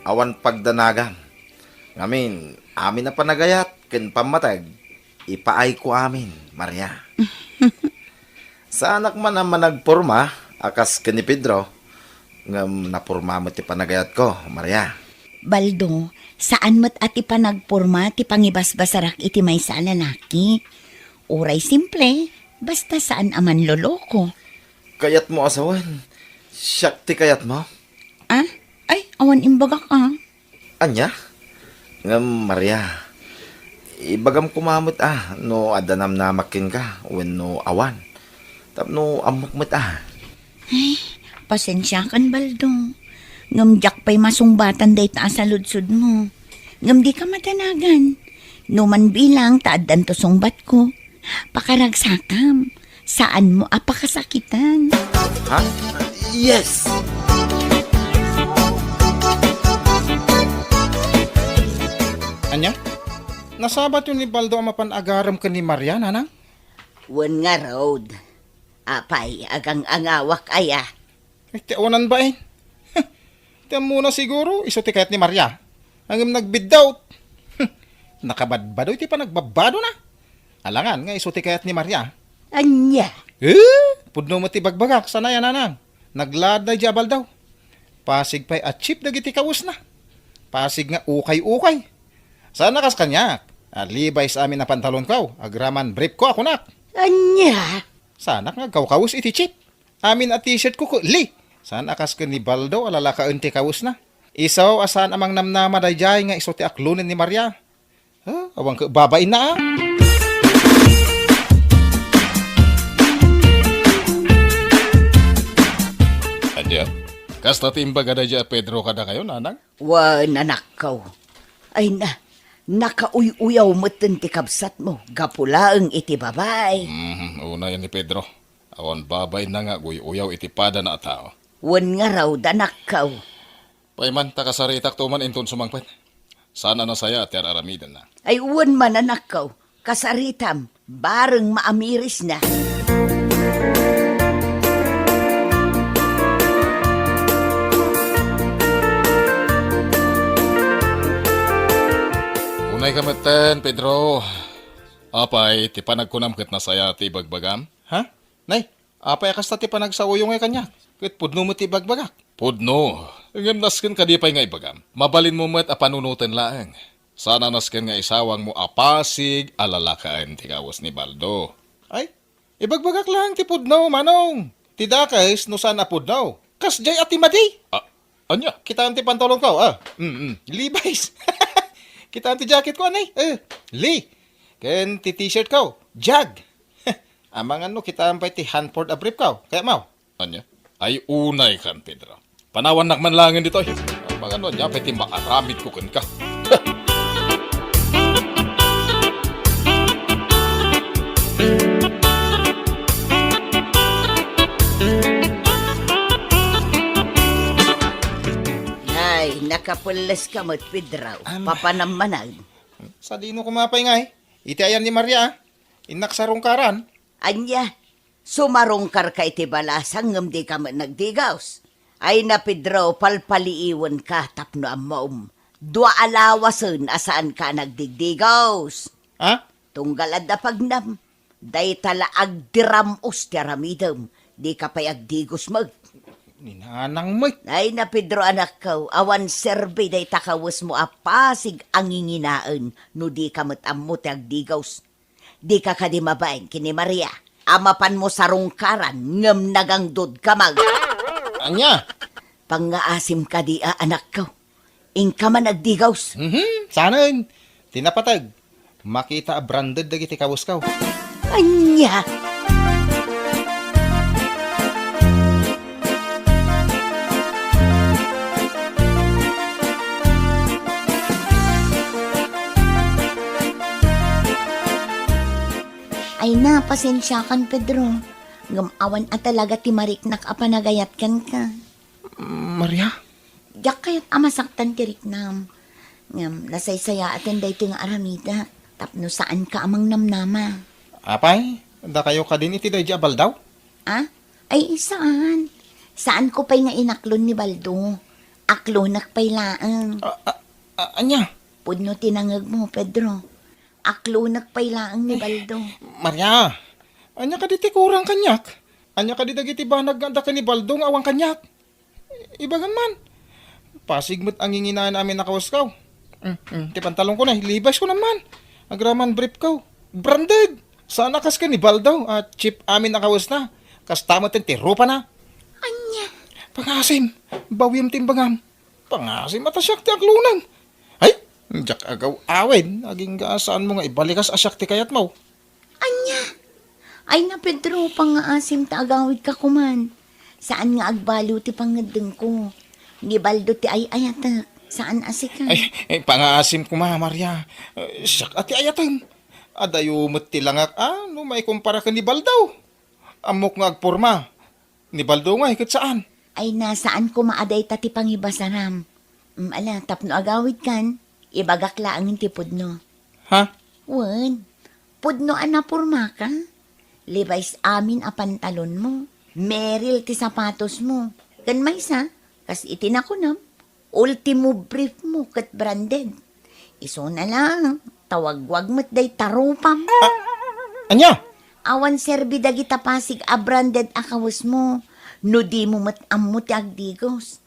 Awan pagdanagam. Ngamin, amin na panagayat. Ken pamatag. Ipaay ko amin, Maria. Sa anak man ang managporma, akas ken ni Pedro, ngam napurma mo ti panagayat ko, Maria. Baldo, saan mo't ati pa nagpurma ti pangibasbasarak iti may sa lalaki? Uray simple, basta saan aman loloko. Kayat mo asawan. Siyak ti kayat mo. Ah? Ay, awan imbaga ka. Anya? Ngam, Maria. Ibagam kumamot no adanam na makin ka, when no awan. Tapno amok met Ay, pasensya kan, Baldo. Ngamjak pa'y masungbatan day ta sa ludsud mo. Ngam di ka matanagan. Numan bilang taadan to sungbat ko. Pakaragsakam. Saan mo apakasakitan? Ha? Yes! Anya? Nasabat yun ni Baldo ang mapanagaram ka ni Maria, nanang? wan nga road. Apay, agang angawak aya. Eh, tiawanan ba eh? Tiyan muna siguro, iso ti kayat ni Maria. Ang nagbidawt. Nakabadbado, iti pa nagbabado na. Alangan nga, iso ti kayat ni Maria. Anya, Pudno mo ti bagbagak, sana yan nanang. Naglad na jabal daw. Pasig pa'y achieve na giti kaus na. Pasig nga ukay-ukay. Sana kas kanyak, Libay sa amin na pantalon kaw, agraman brief ko ako nak. Anya? Sana nga kaw-kawus iti chip. Amin at t-shirt ko li. Sana akas ka ni Baldo alala ka unti kawus na. Isaw asan amang namnama dayjay nga iso ti aklunin ni Maria. Awang ka babain na ah. Adya, kasta timbaga da dya Pedro kada kayo, nanang? Wan, anak ko. Ay na, nakauy-uyaw mo ti kabsat mo. Gapulaang iti babay. Una yan ni Pedro. Awan babay na nga, uyaw itipada na tao. Wan nga raw, danak ko. Paiman, takasaritak tuman inton sumangpet. Sana na saya at aramidan na. Ay wan man, anak ko. Kasaritam, bareng maamiris na. Unay kameten, Pedro. Apay, ti panagkunam ket na saya ti bagbagam. Ha? Nay, apay kasta ti panagsawuyong ay kanya. Ket pudno mo ti bagbagak. Pudno, ngem nasken kadipay nga ibagam. Mabalin mo met a panunutan laeng. Sana nasken nga isawang mo apasig alalakaan ti kawas ni Baldo. Ay, ibagbagak lang ti pudno, manong. Ti dakes no sana pudno. Kasjay at ti madi. Anya? Kita ti pantalon ko, Levi's. Kita ti jacket ko, anay. Lee. Ken ti t-shirt ko, Jag. Amang ano, kita pa'y ti Hanford a brief ko. Kaya mau. Anya? Ay unay kan, Pedro. Panawan nakman langin dito. Mga ano niya, pati maaramid ko kan ka. Ay, nakapulas ka mo't Pedro. Papanamanag. Sa dino kumapay nga Iti ayan ni Maria, inaksarong karan. Anya, sumarungkar ka iti balasang ngam di ka man nagdigaws. Ay na Pedro, palpaliiwan ka tapno amom. Dua alawasan asaan ka nagdigdigaws. Ha? Tunggal adda pagnam. Day tala agdiramos ti aramidam. Di ka pa'y agdigos mag. Ninanang mo't. Ay na Pedro anak ko, awan serbe day takawas mo apasig ang inginaan no di ka matammo ti agdigaws. Di ka kadimabain kini Maria. Amapan mo sa rungkaran ngam nagangdod ka mag. Anya? Pangaasim ka di anak ko. Ingka man agdigaws. Saan? Tinapatag. Makita a branded dagiti kawus kaw. Anya! Ay na, pasensya kan, Pedro. Ngamawan at talaga ti mariknak a panagayat kan ka. Maria? Yak kayat amasaktan ti riknam. Ngam, nasaysaya atin day ti nga aramida. Tapno saan ka amang namnama. Apay, da kayo ka din iti daydi abal daw? Ah? Ay, saan? Saan ko pa'y nga inaklon ni Baldo? Aklonak pa'y laang. Anya? Pudno tinangag mo, Pedro. Aklonak pa'y laang ni Baldo. Maria, anya ka di ti kurang kanyak? Anya ka di dagiti banag nga ka ni Baldo nga awang kanyak? Ibagan man. Pasigmat ang inginaan namin nakawaskaw. Ti pantalon ko na, libas ko naman. Agraman brief ko. Branded. Sana kas ka ni Baldo at chip amin nakawas na. Kas tama ti rupa na. Anya? Pangasim. Bawim timbangam. Pangasim at asyak ti aklunan. Ay, jak agaw awen. Aging saan mo nga ibalikas asyak ti kayat mo. Anya? Ay na, Pedro, pangaasim ta agawid ka kuman. Saan nga agbalo ti pangadeng ko? Ni Baldo ti ay ayatak. Saan asika? Ay, pangaasim ko Maria. Siyak ati ayatan. Adayo mo't tilangak, no may kumpara ka ni Baldaw. Amok nga agporma. Ni Baldaw nga, hikit saan? Ay nasaan ko maaday tati pangibasaram. Ala, tapno agawid kan. Ibagak laangin ti pudno. Ha? Wan, pudno anapurma ka. Levi's amin a pantalon mo. Meril ti sapatos mo. Kan may sa, kas itinakunam. Ultimo brief mo kat branded. Iso na lang, tawagwag mo't day tarupam. Anya? Awan serbi dagita pasig a branded akawas mo. No di mo matammo ti agdigos.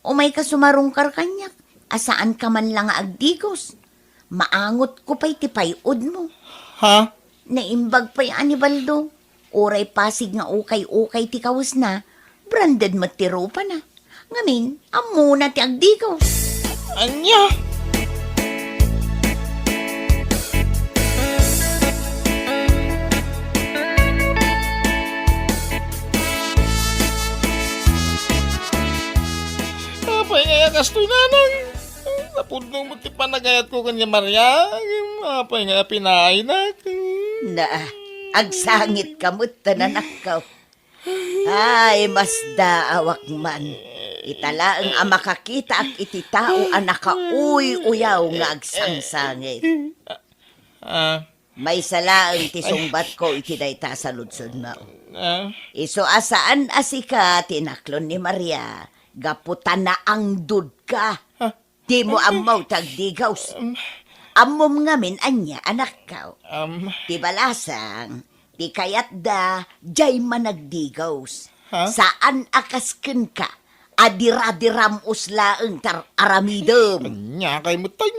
O may kasumarungkar kanyak, asaan ka man lang agdigos. Maangot ko pa'y tipayod mo. Ha? Naimbag pa'y Anibaldo. Oray pasig nga ukay-ukay ti kawas na. Branded matiro pa na. Ngamin, amo na ti agdigaw. Anya? Apay nga kastoy nanang. Napundong mo ti panagayat ko kanya Maria. Apay nga pinaay na. Na, agsangit kamot tananakaw. Ay, mas daawak man. Itala ang makakita ak iti tao ang nakauy-uyaw nga agsangsangit. May salaang ti sungbat ko iti dayta sa ludsod mo. Iso asaan asika tinaklon ni Maria. Gaputan na ang dud ka. Di mo amaw tagdigaws. Amom ngamin anya anak ka. Ti balasang, ti kayat da, jay managdigaws. Saan akasken ka? Adira-diram uslaeng tar aramidem. Anya kay mutay.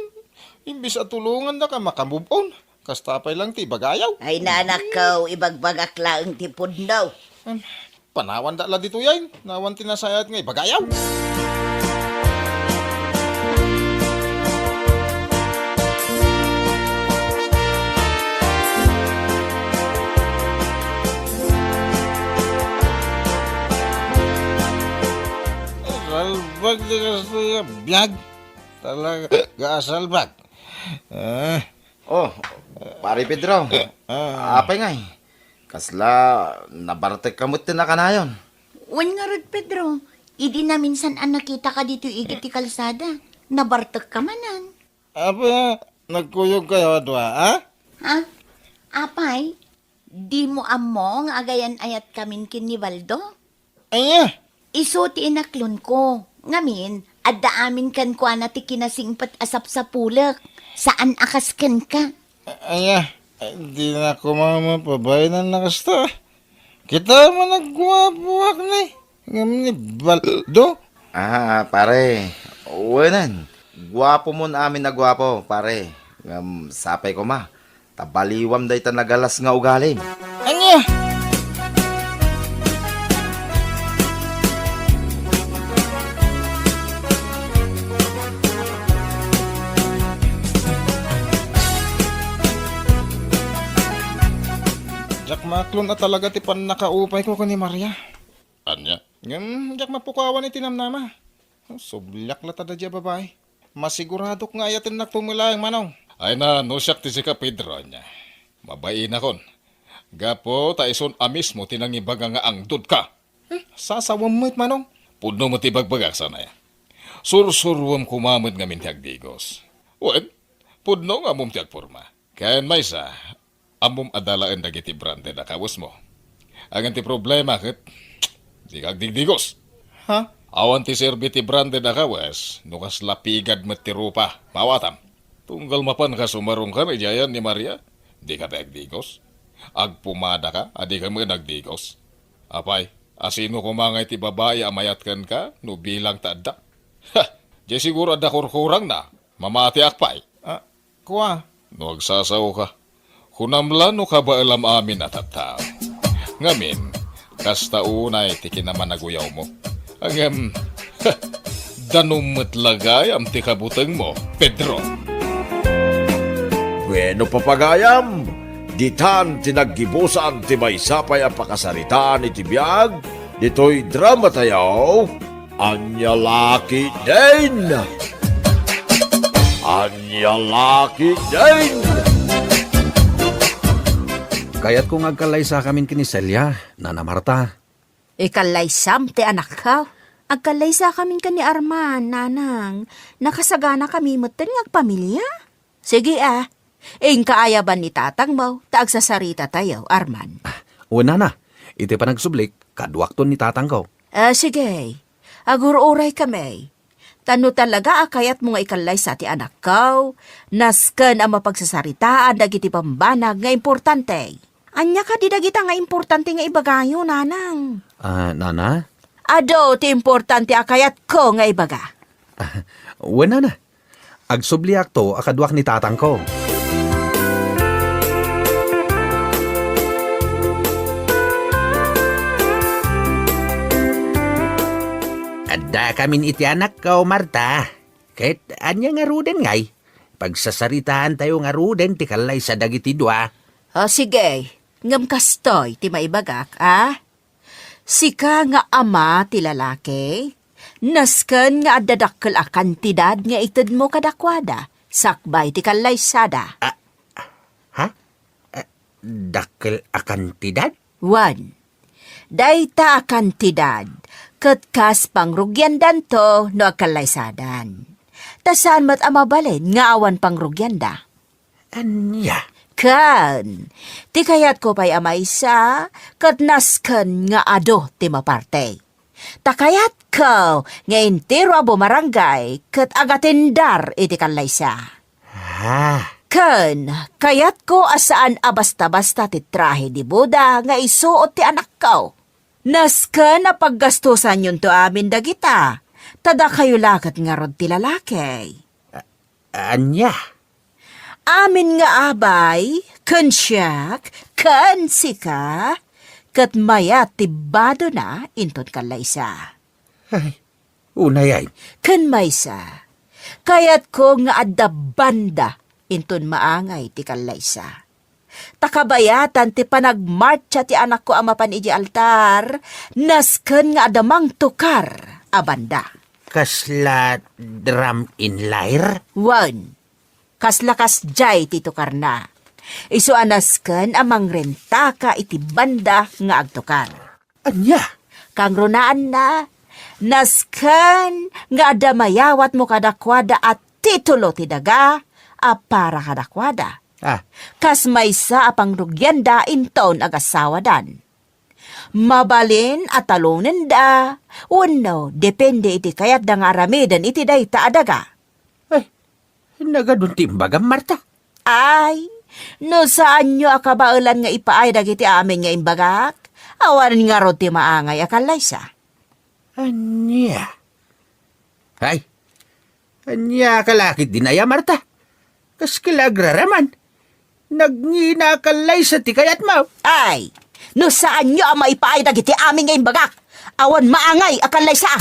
Imbis at tulungan na ka makamubon. Kastapay lang ti bagayaw. Ay nanak ko, ibagbagak laeng ti pudnaw. Panawan da la dito yan. Nawan tinasayat nga bagayaw. Salbag di ka sa biyag. Talaga, gasalbag. Oh, pare Pedro. Apay nga kasla, nabartek kamot na kanayon. Wan nga rod, Pedro. Idi na minsan ang nakita ka dito igit ti kalsada. Nabartek ka manan. Apa, nagkuyog kayo doa, ha? Ha? Apay, di mo amo nga agayan ayat kamin kin ni Baldo? Anya? Iso ti inaklon ko. Ngamin, adda amin kan kwa na ti kinasingpat asap sa pulak. Saan akasken ka? Anya, di na ako mamapabay na nakasta. Kita mo nagwapuak na eh. Ngayon ni Baldo. Pare. Uwanan. Gwapo mo na amin na gwapo, pare. Sapay ko ma. Tabaliwam day ta nagalas nga ugalim. Anya? Jak maklon at talaga ti pan nakaupay ko ni Maria. Anya? Jak mapukawan iti namnama. Sublyak la tada dya babae. Masigurado nga ayatin nagtumilayang manong. Ay na, no siyak ti si ka Pedro niya. Mabain akon. Gapo, taison amis mo tinangibaga nga ang dud ka. Sasawam mo't manong. Puno mo ti bagbagak sana ya. Sursurwam kumamot nga mintiag digos. Wen, puno nga mong tiag porma. Kayan may sa, amom adalaan dagiti brande na kawas mo. Ang ti problema ket, di kag digdigos. Ha? Awan ti serbi ti brande na kawas, nukas lapigad met ti rupa, mawatam. Tunggal mapan ka sumarong ka na jayan ni Maria, di ka tagdigos. Agpumada ka, adi ka mga nagdigos. Apay, asino kumangay ti babae amayatkan ka, no bilang taada. Ha, di siguro ada kurkurang na, mamati akpay. Kuha? No agsasaw ka. Kunamla no ka ba alam amin at tao. Ngamin, kasta unay ti kinamanaguyaw mo. Ang danumot lagay am ti kabutang mo, Pedro. Bueno papagayam, ditan tinaggibusan ti may sapay ang pakasaritaan iti biyag, dito'y drama tayo, Anya Laki din! Anya Laki din! Kaya't kung agkalay sa kamin kiniselya, Nana Marta. Ikalaysam ti anak ka. Agkalaysa kami ka ni Arman, nanang. Nakasagana kami moten ng pamilya. Sige kaayaban ni tatang mo, taagsasarita tayo, Arman. Una na, iti pa nagsublik, kadwakton ni tatang ko. Sige, agur-uray kami. Tano talaga akayat mo nga ikalay sa ti anak ko, nasken ang mapagsasaritaan dagiti pambanag nga importante. Anya ka di dagita nga importante nga ibagayo, nanang. Nana? Ado, ti importante akayat ko nga ibaga. Wala na. Agsubliak to akadwak ni tatang ko. Adda kamin iti anak ko, Marta. Kahit anya nga ruden ngay. Pagsasaritaan tayo nga ruden, ti kalay sa dagiti dua. O sige, ngam kastoy ti maibagak, ah? Sika nga ama ti lalaki, nasken nga adadakkel a kantidad nga ited mo kadakwada, sakbay ti kalaysada. Dakkel a kantidad? 1. Dayta a kantidad, ket kas pangrugyandan to no akalaysadan. Tasan mat amabalin nga awan pangrugyanda. Anya? Kan, ti kayat ko pa'y amaysa, kat nasken nga ado ti maparte. Takayat ko, nga intero a bumarangay, kat agatindar iti kalaysa. Kan, kayat ko asaan a basta-basta ti trahe di Buda, nga isuot ti anak ko. Nasken na paggastusan yun to amin dagita, tada kayo lakat nga rod ti lalaki. Anya? Amin nga abay, kan siyak, kan sika, kat maya tibado na inton kalaysa. Unay ay. Kan maysa, kayat ko nga adda banda inton maangay ti kalaysa. Takabayatan ti panagmarcha ti anak ko amapan iji altar, nasken nga adamang tukar a banda. Kasla drum in lyre? 1. Kaslakas jay ti tukar na. Isu anasken amang renta ka iti banda nga agtukar. Anya? Kang runaan na, nasken nga adamayawat mo kadakwada at titulo ti daga a para kadakwada. Kas maysa apang rugyanda inton agasawadan. Mabalin at talunin da, uno, depende iti kayat da nga aramidan iti dayta adaga. Nagadun timbagam, Marta. Ay, no saan nyo akabaulan nga ipaay dagiti amin nga imbagak? Awan nga rod ti maangay akalaysa. Anya? Ay, anya kalakit dinaya, Marta. Kas kilagraraman. Nagnginakalay sa tikayat mo. Ay, no saan nyo ang maipaay dagiti amin nga imbagak? Awan maangay akalaysa.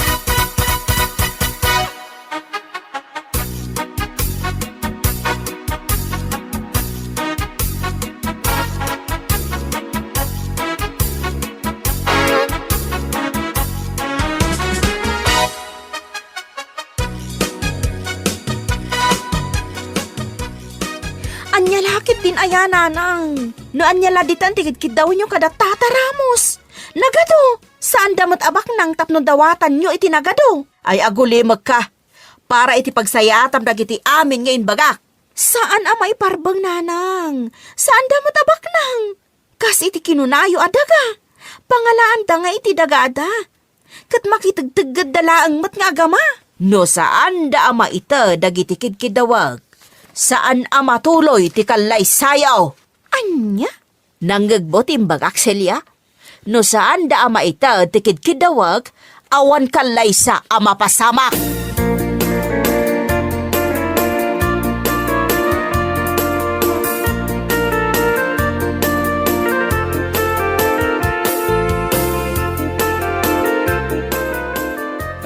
Anyalakit din ayananang. No anyaladitan tikit daw nyo kada tataramos. Nagado, saan damot abak nang tapno dawatan nyo iti nagado? Ay agulimag ka, para iti pagsayatam dagiti amin ngayon bagak. Saan amay parbang nanang? Saan damot abak nang? Kas iti kinunayo adaga. Pangalaan da nga iti dagada. Kat makitagtagad dalaang mat nga agama. No saan da ama ita dagiti kidkidawag. Saan ama tuloy ti kalay sayaw? Anya? Nanggagbo timbagak selya? No saan da ama ita ti kidkidawag, awan kalay sa ama pasamak.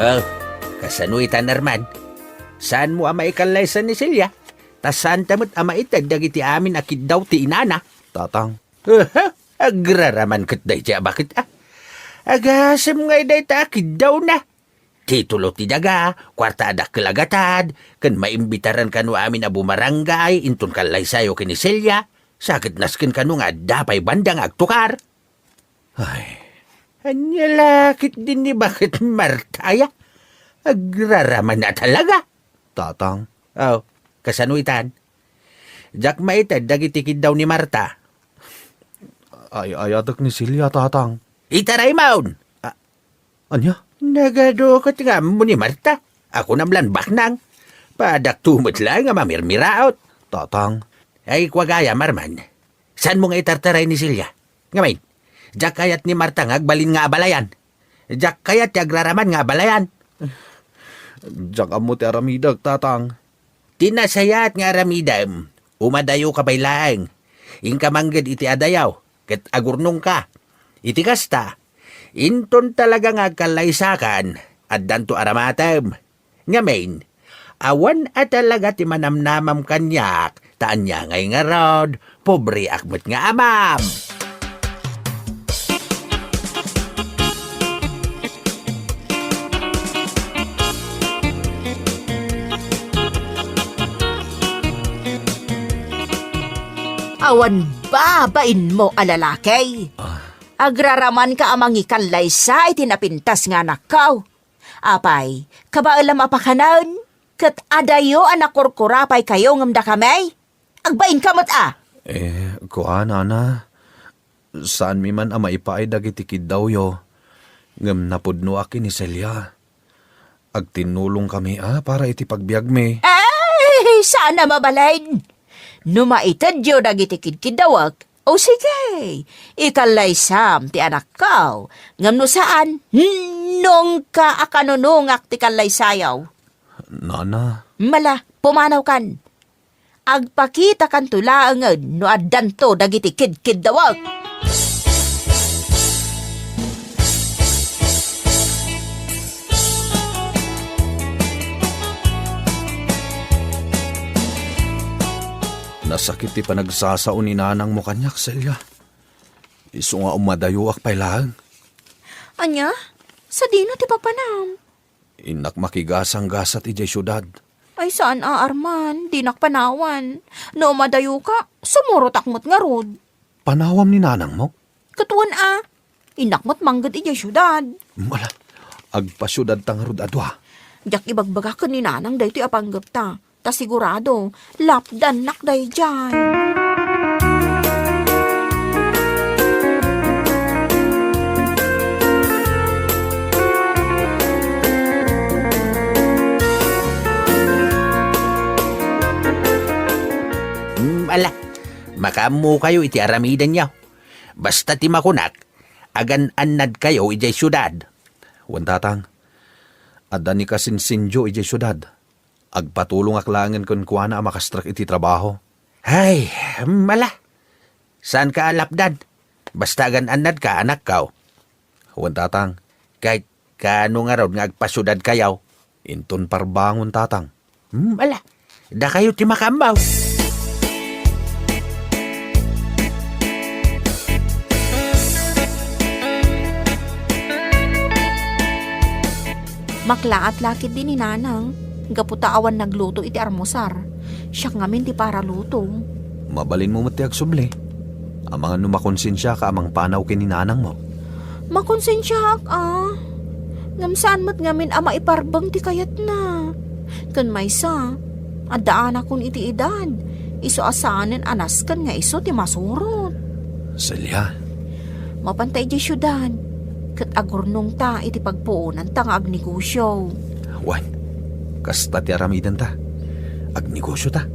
Oh, kasanuitan narman. Saan mo ama ikalay sa ni Silya? Tasan tamot ama itag dagiti amin akid daw ti inana. Tatang. Agraraman kat day tiya bakit agasam nga day ta akid daw na. Titulo ti daga, kwarta adak kalagatad, kan maimbitaran kanu amin a bumarangay, intun kalay sayo kini Silya, sakit naskin kanu nga dapay bandang agtukar. Ay, anyalakit din ni bakit Martaya? Agraraman na talaga. Tatang. Oh, kasanuitan. Jak maitad dagitikid daw ni Marta. Ay ayadak ni Silya, tatang. Itaray maun. Anya? Nagadukot nga mo ni Marta. Ako namlan baknang. Padak tumot lang nga mamirmiraot. Tatang. Ay kwagaya marman. Saan mo nga itartaray ni Silya? Ngamin, jak kayat ni Marta nga agbalin nga abalayan. Jak kayat yagraraman nga abalayan. Jak amo ti aramidag, tatang. Tinasayat nga aramidam, umadayo ka baylaang. Ingkamanggad iti adayaw, ket agurnong ka. Iti kasta, inton talaga nga kalaysakan, at danto aramatam. Ngamin, awan at talaga ti manamnamam kanyak, taan niya ngay nga rod, pobre akmat nga amam. Awan babain mo alalakay. Agraraman ka amang ikanlay sa itinapintas nga nakaw. Apay, kabaalam apakanan, kat adayo anak kurkurapay kayo ngamda kamay. Agbain kamot Kuan, ana. Saan mi man ama ipaay dagiti daw yo. Ngam napudno akin ni Celia. Agtinulong kami para iti pagbiag mi. Ay, sana mabalain. Numaitad yo dagiti kidkidawag. O sige, ikalay sam ti anak kaw. Ngam no saan, nung ka akanunungak ti kalay sayaw. Nana, Mala, pumanaw kan. Agpakita kan tulaangan no addanto dagiti kidkidawag. nasakit ti panagsasaon ni nanang mo kanyak, Celia. Iso nga umadayo ak pailang. Anya, sa dino ti papanam. Inak makigasang gasat ijay syudad. Ay saan Arman, di nakpanawan. No madayo ka, sumurot akmot nga rod. Panawam ni nanang mo? Katuan inakmot manggad iya syudad. Mala, agpasyudad tang rod adwa. Jak ibagbaga ka ni nanang dayto apanggap ta. Ta sigurado, lapdan nakday dyan. Ala, makamu kayo iti aramidan niya. Basta ti makunak, agan anad kayo ijay syudad. Wantatang, adda ni kasinsinjo ijay syudad. Agpatulong aklangan kun kuana makastrak iti trabaho. Ay, mala. Saan ka alapdan? Basta agan anad ka, anak kaw. Wantatang, Kahit kano nga raw nga agpasyudad kayaw. inton parbangon tatang. Mala, da kayo ti makambaw. Maklaat lakit din ni nanang. Gaputa awan nagluto iti armosar. Siya ngamin ti para luto. Mabalin mo mati agsubli. Ang mga numakonsensya ka amang panaw kininanang mo. Makonsensya Ngam saan mat ngamin ama iparbang ti kayat na. Kan maysa, adaan akon iti edad. Iso asanen anas kan nga iso ti masurot. Celia, Mapantay di syudad. Kat agurnong ta iti pagpuunan ta nga agnegosyo. Wan, kasta ti aramidan ta. Agnegosyo ta.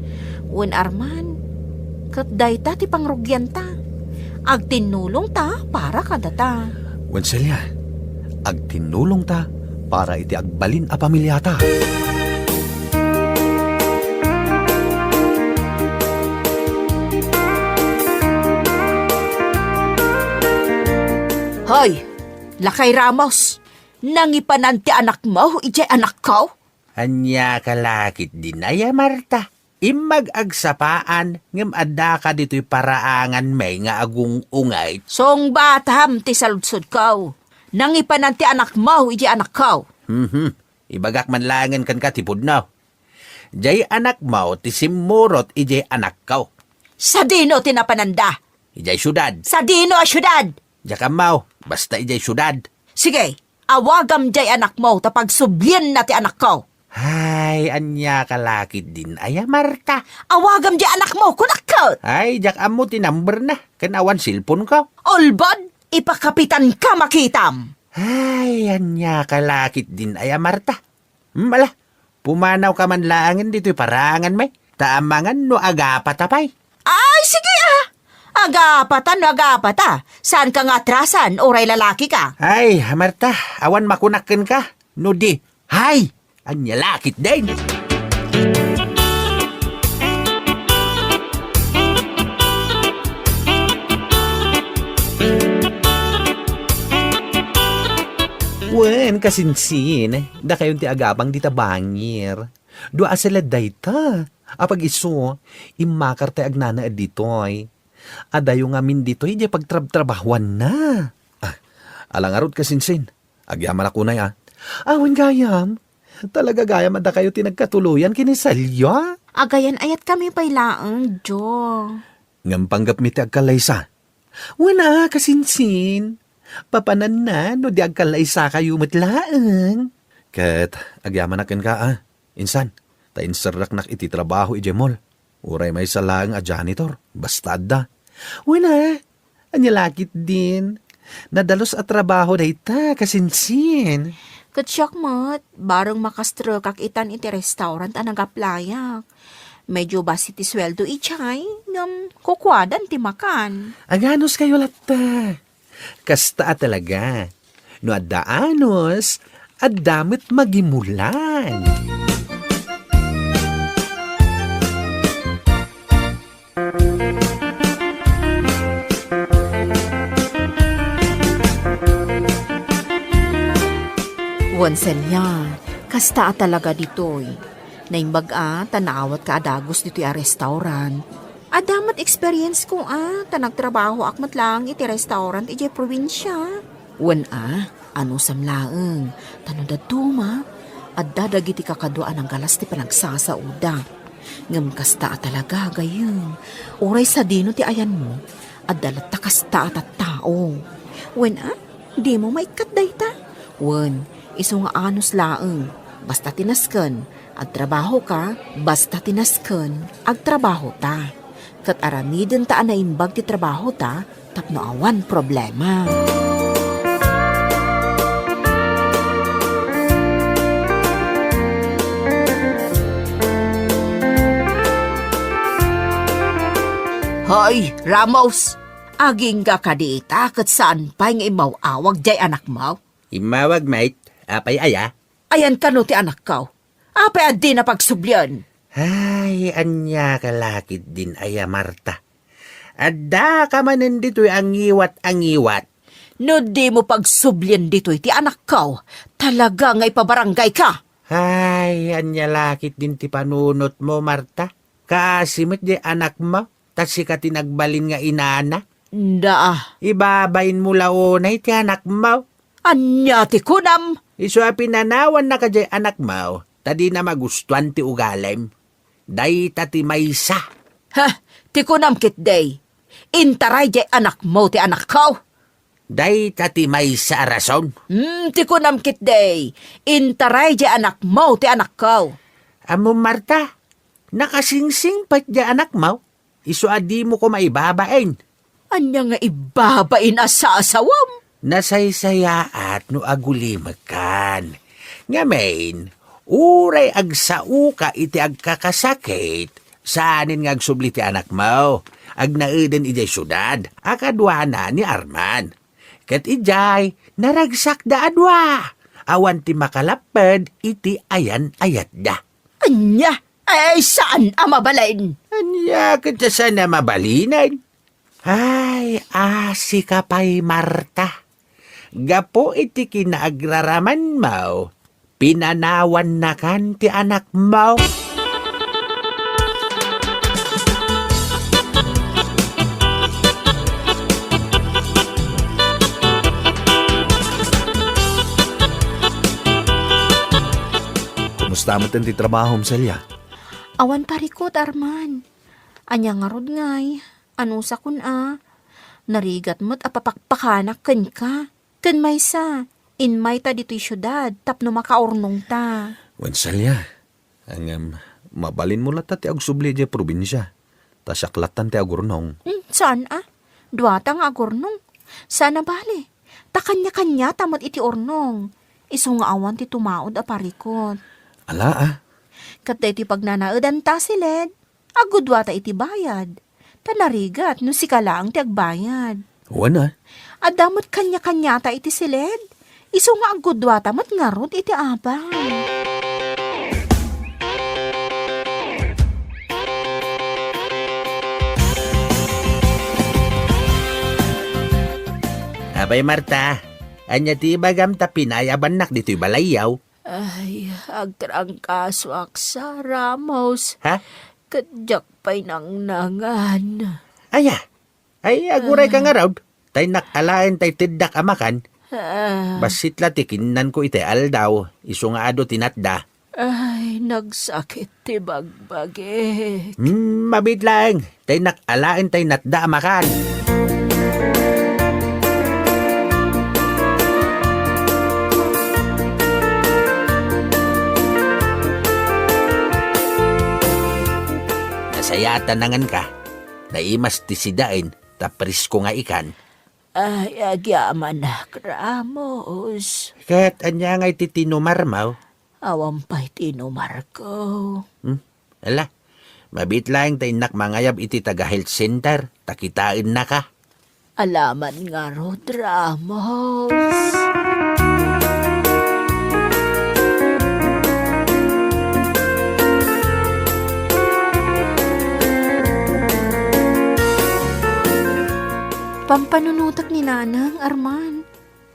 Wen Arman, kat dayta ti pangrugyan ta. Agtinulong ta para kada ta. Wan Celia, agtinulong ta para iti agbalin a pamilya ta. Hoy, Lakay Ramos, nangipanan ti anak mo, ijay anak ko? Anya kalakit din ay Marta. Imag agsapaan, ngem adda ka dito'y paraangan may nga agung ungay. Song batam ti saludsod ko. Nangipanan ti anak mo, ijay anak ko. Ibagak man langan kan katipod na. Jay anak mo, ti simurot ijay anak ko. Sa dino tinapananda. Ijay syudad. Sa dino a syudad. Jaka mau, basta ijay syudad. Sige, awagam jay anak mo tapag sublyan na ti anak ko. Ay, anya kalakit din ay Marta. Awagam jay anak mo, kunakot. Ay, jak amo ti number na. Kanawan silpon ko. Olbad, ipakapitan ka makitam. Ay, anya kalakit din ay Marta. Mala, pumanaw ka man laangan dito'y parangan may. Taamangan no agapatapay. Ay, sige agapata. Saan ka nga atrasan, oray lalaki ka? Ay, Marta, awan makunakken ka. No di, hay, anya lakit din. Wen, kasinsin. Da kayon ti agapang di tabangir. Dua sila dayta. Apag iso, imakar ti agnana ditoy. Adayo ngamin ditoy, di pagtrab-trabahuan na. Alangarod kasinsin. Agyaman ako na ya. Awan gayam. Talaga gayam ada kayo tinagkatuluyan kinisalya. Agayan ayat kami pailaang, Jo. Ngampanggap mi ti agkalaysa. Wala kasinsin. Papanan na no di agkalaysa kayo matlaang. Ket agyaman akin ka Insan, ta inserrak nak iti trabaho iti mall. Uray may salang a janitor. Basta da. Wala. Anyalakit din. Nadalos at trabaho dayta kasinsin. Katsyak mat, barang makastrukak itan iti restaurant anang kaplayak. Medyo basi ti sweldo ichay, ngam kukwadan ti makan. Aganos kayo latta. Kasta talaga. No adaanos, adamit magimulan. Wanselya, kasta talaga ditoy. Naimbaga, tanawat ka adagos dito'y restaurant. Adamat experience ko tanagtrabaho akmat lang iti restaurant iti probinsya. Wan ano samlaeng, tanong tuma, at dadagiti kakaduan ng galas ti panagsasauda. Ngam kasta talaga gayon. Uray sa dino ti ayan mo, at dalat ta kasta at tao. Wan di mo maikat dayta. Wan, iso nga anos laeng, basta tinasken, ag trabaho ka, basta tinasken, ag trabaho ta. Kat aramiden ta anaimbag ti trabaho ta, tapno awan problema. Hoy, Ramos! Aging ka kadita kat saan pa nga imawawag jay anak mo? Imawag, mate. Apay aya. Ayan ka no ti anak ko. Apay adi na pagsublyan. Ay, anya kalakit din aya, Marta. Adda ka manin dito'y angiwat. No di mo pagsublyan dito'y ti anak ko. Talaga nga ipabarangay ka. Ay, anya lakit din ti panunot mo, Marta. Kasimit di anak mo, tas ka tinagbalin nga inana. Ibabain mo laonay ti anak mo. Anya ti kunam. Iso pinanawan na ka di anak mo, tadi na magustuhan ti ugalem. Day ti maysa. Ha, ti kunam kit day. Intaray di anak mo ti anak ko. Day ti maysa rason. Ti kunam kit day. Intaray di anak mo ti anak ko. Amo Marta, nakasingsing pat di anak mo. Iso adi mo ko maibabain. Anya nga ibabain asasawam. Nasaysayaat no agulimakan. Ngamen, uray agsauka iti agkakasakit. Saanin nga agsubli ti anak mo? Agnaeden ijay syudad. Akadwana ni Arman. Ket ijay, naragsak da adwa. Awan ti makalapad iti ayan ayat da. Anya? Ay, saan amabalain? Anya, kita sana mabalinan. Ay, asi ka pa'y Marta. Gapo iti kinaagraraman mo, pinanawan na kan ti anak mo. Kumusta mo ti trabaho mo, Celia? Awan parikot, Arman. Anya nga rod ngay. Ano sa kun Narigat mo't apapakpakanak ken ka. Ken maysa, inmay ta dito'y syudad, tapno makaurnong ta. Wen, Celia, ang mabalin mo lata ti agsubli di probinsya. Tasyaklatan ti agurnong. Saan Duwata nga agurnong. Sana bali. Ta kanya-kanya tamot iti ornong. Iso nga awan ti tumaod a parikot. Ala Katay ti pagnanaadan ta siled. Agudwata iti bayad. Tanarigat no si kalaang ti agbayad. Wana. Adamot kanya-kanya ta iti siled. Iso nga agudwata mat ngarod iti abang. Abay Marta, Anya ti bagam ta pinayaban nak dito'y balayaw. Ay, agtrangkaso aksa, Ramos. Ha? Kadyak pa'y nang nangan. Aya, ay aguray ka nga raw. Tay nakalain tay tiddak amakan. Basit la tikinan ko ite aldaw. Iso nga ado tinatda. Ay, nagsakit ti bagbagi. Mabit lang. Tay nakalain tay natda amakan. Nasayatan nangan ka. Naimas ti sidain. Tapris ko nga ikan. Ay, agyaman na, Ramos. Kat anya nga iti tinumarmaw. Awampay tinumar ko. Ala, mabit lang tayo nakmangayab iti taga-health center. Takitain na ka. Alaman nga Rod, Ramos. Pampanunutak ni Nanang, Arman.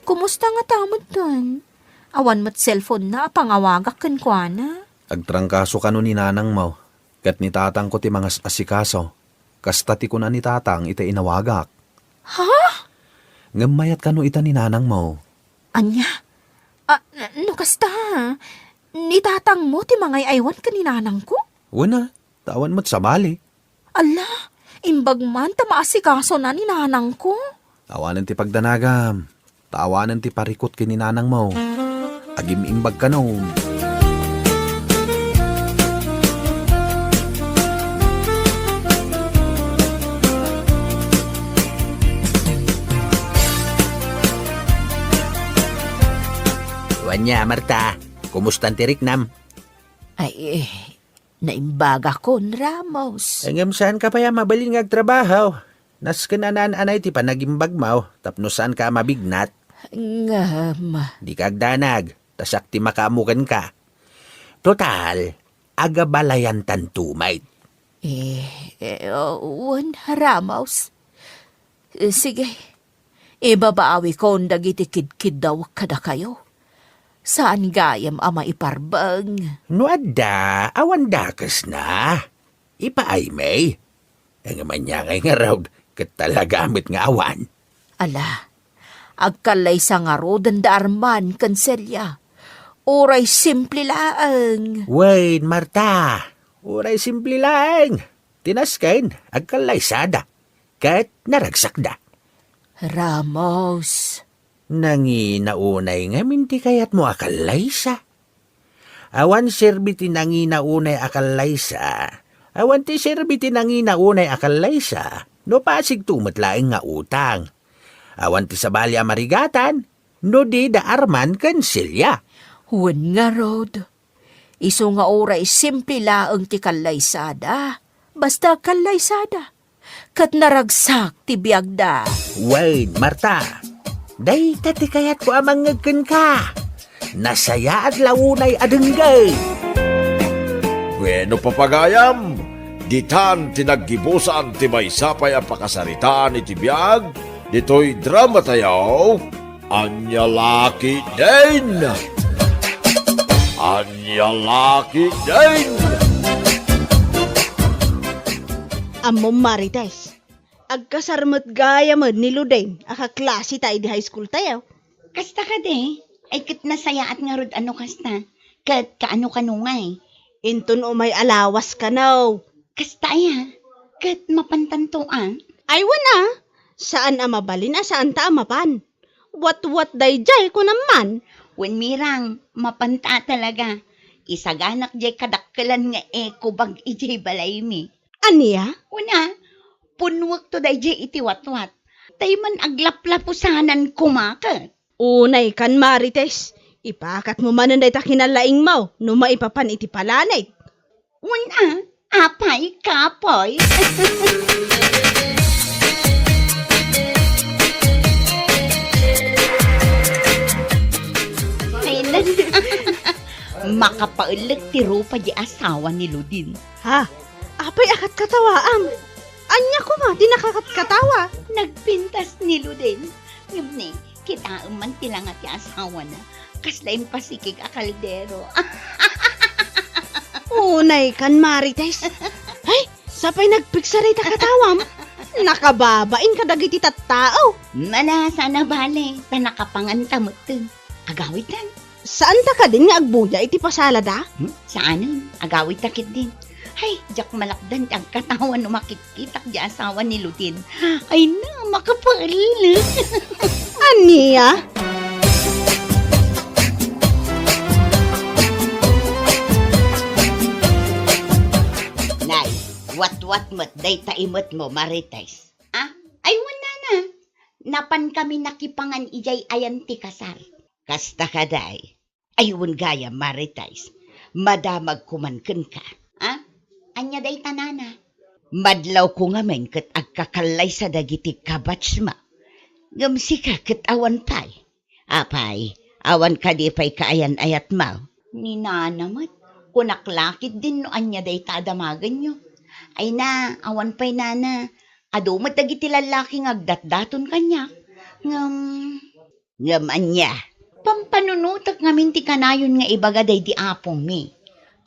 Kumusta nga tamad dun? Awan mo't cellphone na, pangawagak kan kwa na. Agtrangkaso ka no ni nanang mo. Kat ni tatang ko ti mga asikaso. Kastati ko na ni tatang ita inawagak. Ha? Ngamayat ka no ita ni nanang mo. Anya? No kasta? Ni tatang mo ti mga aywan ka ni Nanang ko? Wala, tawan mo't sabali. Ala, imbag man ta maasikaso na ni Nanang ko. Tawanan ti pagdanagam. Tawanan ti parikot kini nanang mo. Agim imbag ka no. Wanya, Marta. Kumusta ti Riknam? Ay, naimbaga kon, Ramos. Angam saan ka pa ya mabalin nga agtrabaho? Nas kananan anay ti panagimbag mo. Tapno saan ka mabignat? Ngam. Di ka agdanag. Tasak ti makamukan ka. Total, agabalayan tantumay. Wan, Ramos. Sige, ibabaawi ko ang dagiti kid daw kada kayo. Saan gayam ama iparbang? No adda, awan dakas na. Ipaay may. Ang manyangay nga raw, katalagamit nga awan. Ala, agkalay sa nga rodan da Arman, kanselya. Oray simple laang. Wait, Marta. Uray simple lang. Tinaskain, agkalaysada. Kahit naragsak da. Ramos. Nanginaunay nga minti kayat mo akalaysa. Awan sirbiti nanginaunay akalaysa. Awan ti sirbiti nanginaunay akalaysa. No pasig tumatlaing nga utang. Awan ti sabali amarigatan. No di da Arman kansilya. Huwag nga, Rod. Iso nga oray simple laang ti kalaysada. Basta kalaysada. Kat naragsak ti biyagda. Wait, Marta. Day tati kayat ko amang ngagkan ka. Nasaya at launay adenggay. Bueno papagayam, ditan tinaggibusan ti maysapay a pakasaritaan iti biag, dito'y drama tayaw, Anya Laki din! Anya Laki din! Amo Marites. Agkasarmat gaya mo ni Ludeng. Akaklase tayo di high school tayo. Kasta ka de. Ay kat nasaya at nga rod ano kasta. Kat kaano kanungay. Inton o may alawas ka now. Kasta ya. Kat mapantantuan. Ay wana. Saan amabalin saan ta amapan? What dayjay ko naman. Wen mirang, mapanta talaga. Isaganak jay kadakkelan nga eko bag ijay balay mi. Aniya? Una, punwak to dayjay iti watwat. Tayman aglaplapusanan kumakat. Unay kan Marites. Ipakat mo manan day ta kinalaing mo. No maipapan iti palanay. Una, apay kapoy. Makapaulag ti Rupa di asawa ni Ludin. Ha? Apay akat katawaam. Anya ko ma, di nakakatkatawa. Nagpintas ni Ludin. Ngumni, Kita man tila nga ti asawa na. Kaslain pasikig a kaldero. Unay kan, Marites. Ay, sapay nagpiksarita katawam. Nakababain ka dagiti tattao. Manasa na bale, tanakapangantamot dun. Agawit lang. Saan ta ka din nga agbuya iti pasalada? Saanon, agawit takit din. Ay, jak malakdan ang katawan no makikita di asawa ni Lutin. Ay na, makapal. Aniya? Nay, wat-wat mo't day taimot mo, Marites. Ah, ay wala na. Napan kami nakipangan ijay ayan ti kasar. Kasta ka day. Ayun gaya, Marites. Madamag kumanken ka. Ah, anya day tanana. Madlaw ko nga men kat agkakalay sa dagiti kabatsma. Gamsi ka kat awan pay. Apay, awan ka di pay kaayan ayat mau. Ni nanamat, kunaklakit din no anya day tadamagan nyo. Ay na, awan pay nana. Adumat dagiti lalaking agdatdaton kanya. Ngam anya. Pampanunutak ngamin ti kanayon nga ibagaday di apong mi.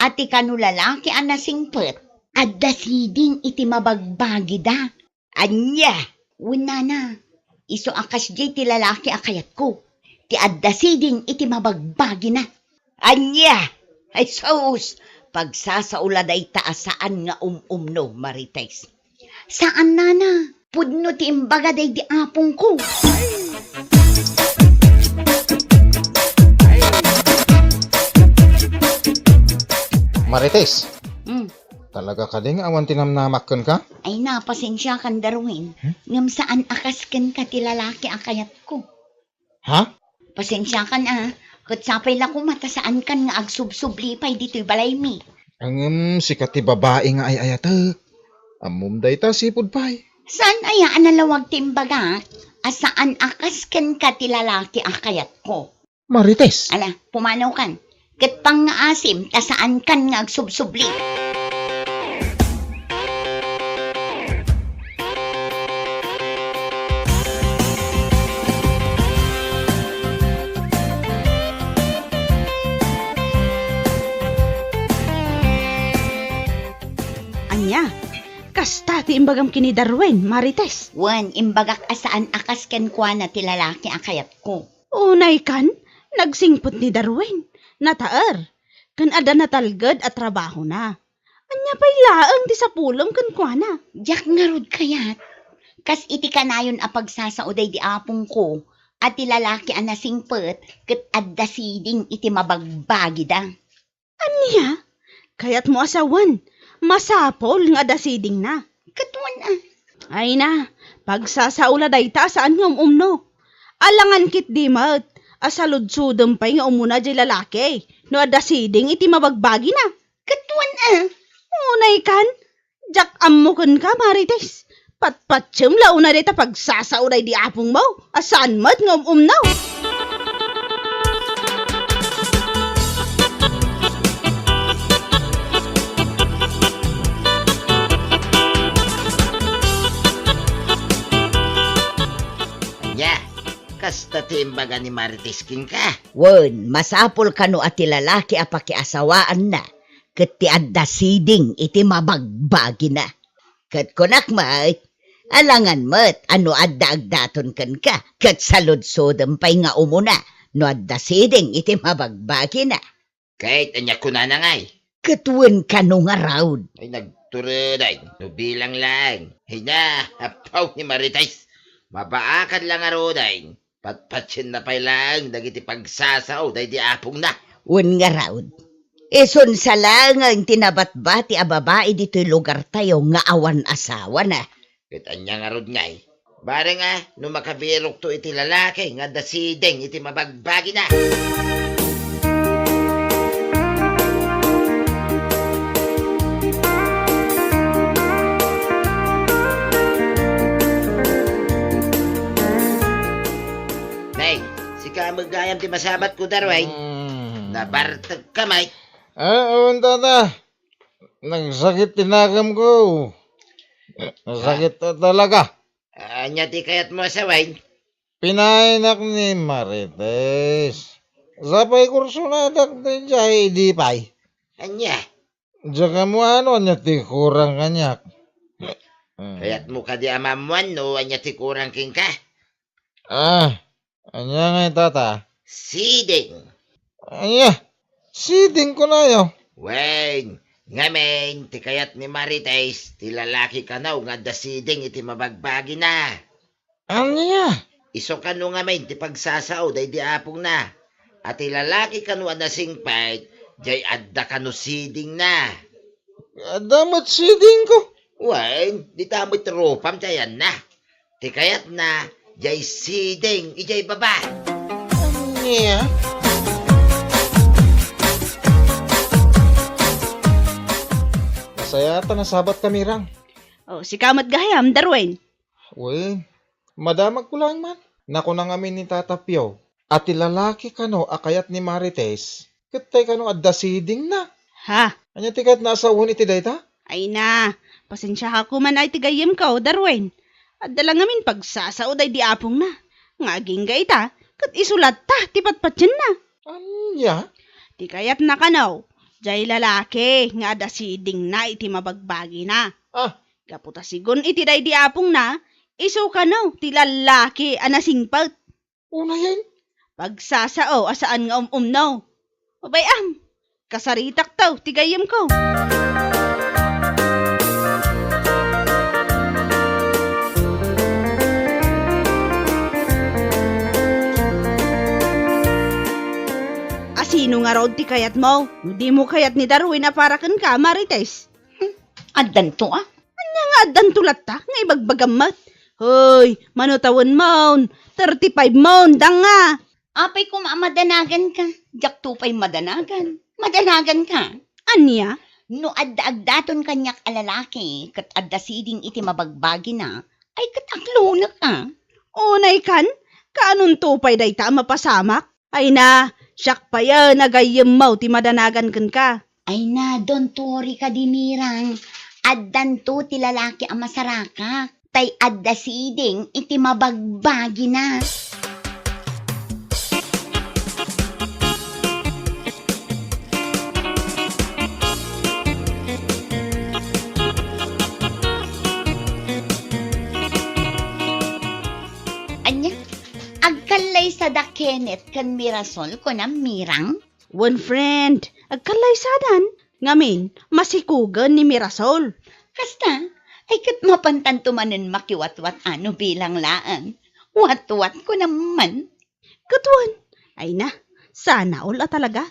At ti kanu lalaki anasingpet. Adda siding iti mabagbagi da. Anya, wala na. Iso akas jay ti lalaki akayat ko. Ti adda siding iti mabagbagi na. Anya, ay sus, pagsasauladay taasaan nga umno, Marites. Saan nana? Pudno ti imbagaday di apong ko. Marites, talaga ka ding awan tinamnamakon ka? Ay na, pasensya kan Darwin. Ngam saan akas ken ka ti lalaki akayat ko. Ha? Pasensya kan kutsapay lang ko mata saan kan nga agsubsublipay dito'y balay mi. Ang sikat ti babae nga ay ayatek. Amum day ta sipud pay. Saan ayaan nalawag ti imbaga? Asaan akas ken ka ti lalaki akayat ko. Marites. Ala, pumanaw kan. Ket pang nga asim, ta saan kan nga agsubsubli. Anya, kasta ti imbagam kini Darwin, Marites. Wan, imbagak asaan akas ken kwa na ti lalaki akayat ko. Unay kan, nagsingpot ni Darwin. Nataer, kan ada natalged at trabaho na. Anya pa'y laang di sa pulong kan kwa na. Jak ngarod kayat. Kas iti kanayon a pagsasauday di apong ko, at ti lalaki a nasingpet, ket adda siding iti mabagbagi da. Anya, kayat mo asawan, masapol nga dasiding na. Katuan Ay na, pagsasaula day ta saan nga umno. Alangan kit di mat, asaludsudom pa'y nga umuna di lalaki, no dasiding iti mabagbagi na. Katuan Unay kan, jak ammukon ka, Marites. Patpatsem launa dita pagsasauday di apong mo, asan mat nga umnaw. Anya, kasta ti imbaga ni Marites king ka. Wen, masapol kano ati lalaki a pakiasawaan na, ket ti adda siding iti mabagbagi na. Ket kunak mat, alangan mat, ano adda agdaton ken ka, ket saludsodem pay nga umuna, no adda siding iti mabagbagi na. Kahit anya ko na ngay. Ket wen kano nga raud. Ay nagturuday, no bilang lang. Hina, hapaw ni Marites. Mabaakan lang aroday. Patpatsin na pay lang, dagiti pagsasaw, day di apong na. Wen nga raud. Ison sa lang ang tinabatbati a babae dito'y lugar tayo nga awan asawa na. Ket anya nga rod ngay. Bare nga, no makabirok to iti lalaki, nga dasideng iti mabagbagi na. Nay, si kamagayam ti masabat ko darway. Nabartag kamay. Awan tata. Nagsakit tinagam ko. Nasakit talaga. Anya ti kayat mo sa wine. Pinainak ni Marites. Sapay kurso na dakti jay di pay. Anya, Diyan mo ano niya ti kurang kanyak. kaya't mo ka di amamuan no, anya ti kurang king ka. Anya nga tata. Siding. Anya, siding ko na yo. Wen, ngamen, ti kayat ni Marites, ti lalaki ka na, nga da siding iti mabagbagi na. Anya? Iso ka no ngamen, ti pagsasao, day di apong na. At ti lalaki ka no anasingpait, jay adda ka no siding na. Damat siding ko. Wen, di tamot ropam jayan na. Ti kayat na, jay siding, ijay baba. Anya? Masaya ta nasabat kami rang. Oh, si kamat gahayam, Darwin. Wen, madamag ko lang man. Naku nang amin ni Tata Pio. At ti lalaki kano akayat ni Marites. Katay kano adda siding na. Ha? Anya ti kat nasawon iti dayta? Ay na, pasensya ka man ay tigayim ka, Darwin. At dala ngamin pagsasaod ay di apong na. Ngaging ga ita, kat isulat ta, tipatpat yan na. Anya? Di kayat na kanaw. Jay lalaki, nga da siding na iti mabagbagi na. Gaputa sigon iti day di apong na, iso kanaw, ti lalaki anasingpat. Una yan? Pagsasao, asaan nga umnaw. Babayam, kasaritak taw, tigayim ko. Sino nga raw ti kayat mo? Hindi mo kayat ni Darwin na para kan ka, Marites. Addan to Anya nga addan tulat ta, nga ibagbagamat. Hoy, manutawan mo, 35 mo, danga. Apay ko madanagan ka. Jak tupay madanagan. Madanagan ka. Anya? No adda-agdaton kanyak alalaki, kat adda siding iti mabagbagi na, ay kat aklo na ka. Unay kan? Kaanong tupay day ta mapasamak? Ay na, siyak pa yan, nagayim mo, ti madanagan kan ka. Ay na, don't worry ka dimirang. Addan to ti lalaki ang masaraka. Tay adda siding iti mabagbagi na. Anya, agkalay sa da Kenneth kan Mirasol ko na mirang? One friend, agkalay sadan, ngamin, masikugan ni Mirasol. Kasta, ay kat mapantantumanin makiwat-wat ano bilang laan. Wat-wat ko naman. Katuan, ay na, sana ula talaga.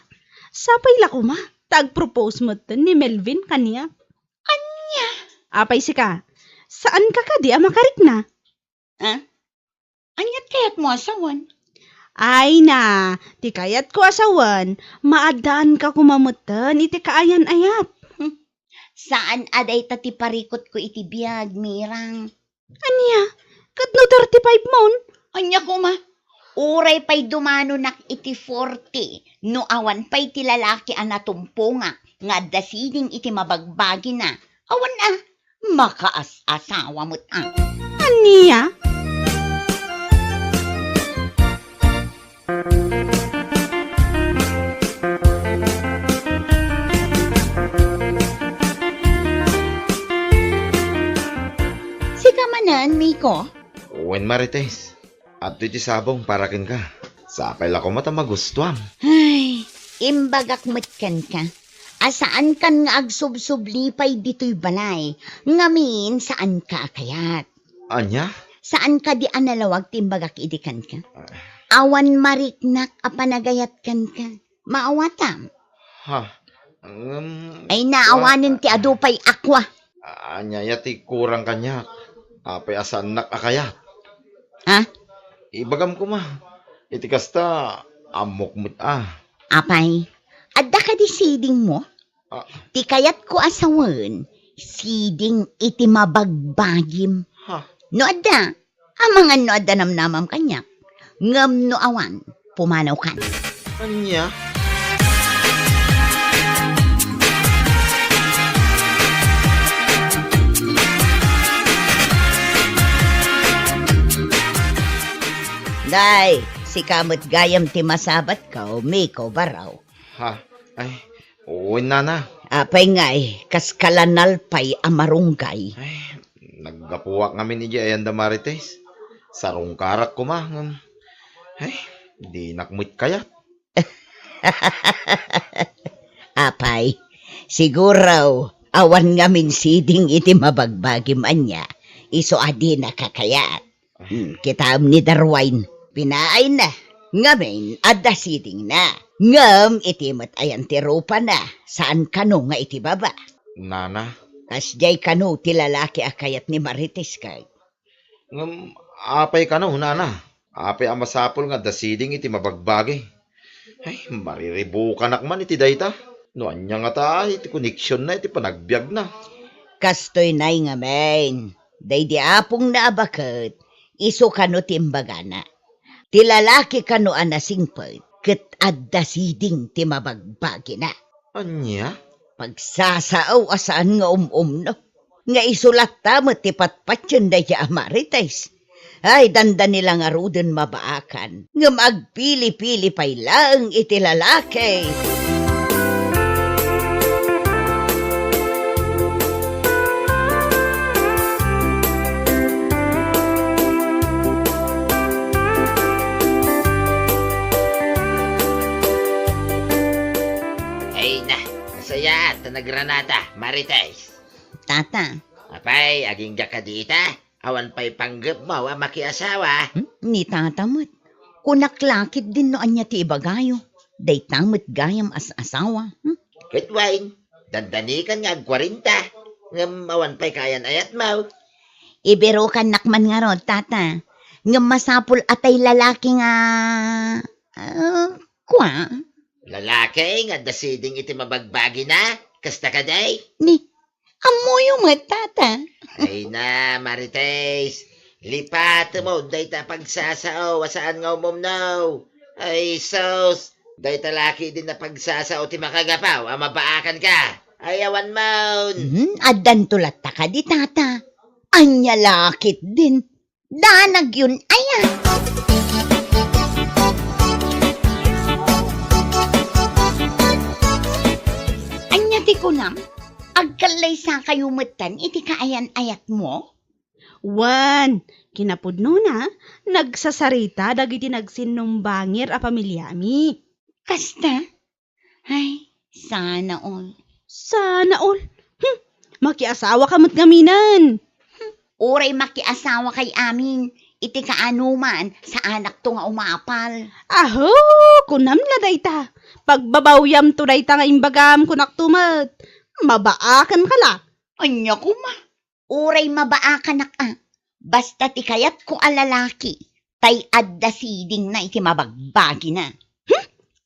Sapay la ko ma, tag-propose mo ni Melvin kaniya. Anya? Apay si ka, saan ka di makarik na? Anyat kayat mo asawan? Ay na, ti kayat ko asawan, maadaan ka kumamutan, iti kaayan-ayat. Saan aday tati parikot ko iti biyag, mirang? Anya, kadno 35 mon? Anya ko ma, uray pa'y dumano nak iti 40, no awan pa'y ti lalaki anatumpo nga dasiding iti mabagbagi na. Awan makaas-asawa mo't Anya? Kamanan, Miko? Wen Marites, at iti sabong parakin ka. Sapay la ko mata magustuhan. Ay, imbagak matkan ka. Asaan kan nga agsubsublipay dito'y balay? Ngamin, saan ka akayat? Anya? Saan ka di analawag timbagak idikan ka? Awan mariknak apanagayat kan ka. Maawatam. Ay naawanin ti adupay akwa. Anya yati kurang kanyak. Apay asan nak akayat. Ibagam ko ma. Iti kasta amok mo't Apay, adda ka di siding mo? Ti kayat ko asawan, siding iti mabagbagim. No adda, amangan no adda namnamam kanyak. Ngam no awan, pumanaw kan. Anya? Nay, si kamot gayam ti masabat ka, Miko baraw. Ha? Ay, oo, nana. Apay ngay, kas kalanalpay amarunggay. Ay, naggapuwak kami ni Jayanda Marites. Sarong karak ko ma. Ay, di nakmit kayat. Apay, siguro awan nga min siding iti mabagbagim anya. Iso adi nakakayat. Kitam ni Darwin, pinaay na. Ngamin, adda siding na. Ngam, iti matayan ti rupa na. Saan kano nga iti baba? Nana. Kasjay kano ti lalaki akayat ni Marites kay. Apay ka no, nana. Apay ang masapol nga dasiding iti mabagbagi. Ay, mariribukan man iti dayta. No, anya nga ta, iti connection na, iti panagbiag na. Kastoy nay nga men. Day di apong naabakat, iso kano timbagana. Ti lalaki kano anasingpet, ket adda siding ti mabagbagi na. Anya? Pagsasaaw asaan nga no. Nga isulat tamot ti patpatyon day Marites. Ay, danda nilang aruden mabaakan. Nga magpili-pili pay lang iti lalaki. Ay na, masaya at nagranata, Marites. Tata, Apay, aging jakadita. Awan pa'y panggap mo, makiasawa. ni tatamot. Kunaklakit din no anya ti ibagayo. Day tamot gayam as asawa. Kitwain, dandanikan nga 40. Ngam awan pa'y kayan ayat mo. Ibero kan nakman nga ron, tata. Nga masapul atay lalaki nga... kwa? Lalaki nga dasiding iti mabagbagi na. Kasta ka day. Ni, amoy yung tata. Ay na, Marites. Lipat mo, day ta pagsasao, asaan nga umumnaw. Ay, sos, day ta laki din na pagsasao ti makagapaw, mabaakan ka. Ayawan mo. Adan tulat ta ka di tata. Anya lakit din. Danag yun, ayan. Anya ti kunam, agkalay sa kayo matan, iti kaayan-ayat mo? Wan, kinapudno na, nagsasarita dagiti nagsinumbangir a pamilyami. Kasta? Ay, sana all. Sana all. Makiasawa ka mo't gaminan. Uray makiasawa kay amin. Iti kaanuman sa anak to nga umapal. Aho, kunam la dayta. Pagbabawyam to dayta nga imbagam kunak tumat. Mabaakan ka la. Anya ko ma. Uray mabaakan nak basta ti kayat ko alalaki. Tay adda siding na iti mabagbagi na.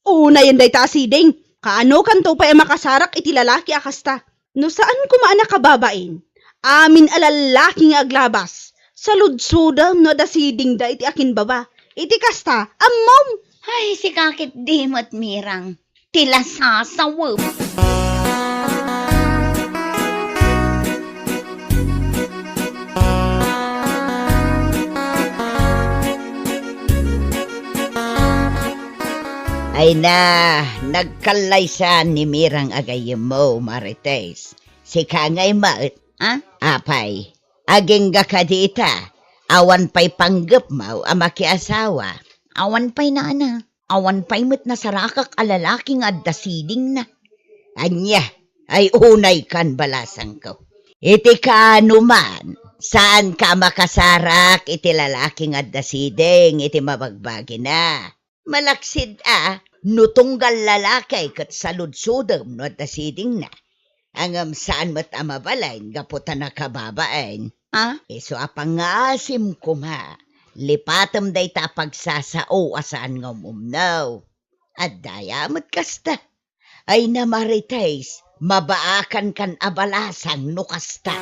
Una yan dayta asiding. Kaano kanto pa makasarak iti lalaki akasta. No saan kumaana kababain? Amin alalaki nga aglabas. Sa ludsudam no da siding da iti akin baba. Iti kasta, amom. Ay, si kakit dimot mirang. Tila sasawap. Ay na, nagkalaysan ni Mirang agayem mo, Marites. Si Kangay Maut, apay, aging gakadita, awan pa'y panggap mo makiasawa. Awan pa'y na, awan pa'y mo't nasarakak alalaking adda siding na. Anya, ay unay kan balasang ko. Iti kaano man, saan ka makasarak iti lalaking adda siding, iti mabagbagi na. Malaksid nutunggal lalaki kat saludsudam no at asiding na. Angam saan mo't amabalain gaputan na kababain. Iso apangasim ko ma. Lipatam day ta pagsasao asaan nga umumnaw. At dayamot kasta. Ay na Marites, mabaakan kan abalasang no kasta.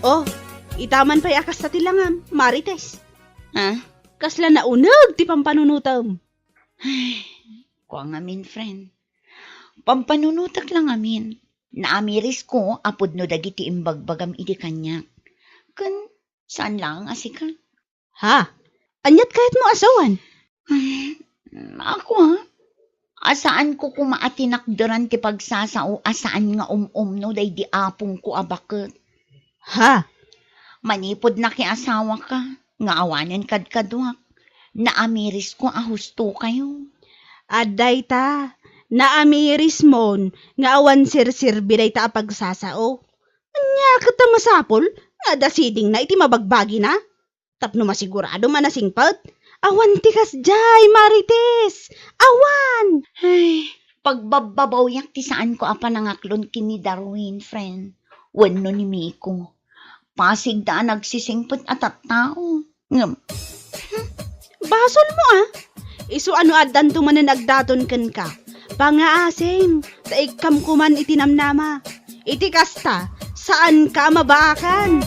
Oh, itaman pa'y akas sa tilangam, Marites. Kasla naunag ti pampanunutom. Kuha ngamin, friend. Pampanunutak lang amin. Naamiris ko, apod no dagiti imbagbagam idi kanya. Kan, saan lang asika? Ha? Anyat kahit mo asawan? Ako asaan ko kumaatinakdaran ti pagsasao, asaan nga no, day di apong ko abakot. Ha? Manipod na asawa ka, nga awanan kadkadwak. Naamiris ko ahusto kayo. Aday ta. Naamiris mon, nga awan sir-sir biday ta pagsasao. Anya kita masapol, nga dasiding na iti mabagbagi na. Tapno masigurado manasingpot. Awan tikas jay, Marites! Awan! Ay, pagbababaw ti saan ko apa nangaklon kini Darwin, friend. Wano ni Miko. Pasig da nagsisingpot at tao. Basol mo Isu ano adan tumanan agdaton ken ka. Pangaasim, sa ikam kuman itinamnama. Iti kasta, saan ka mabaakan?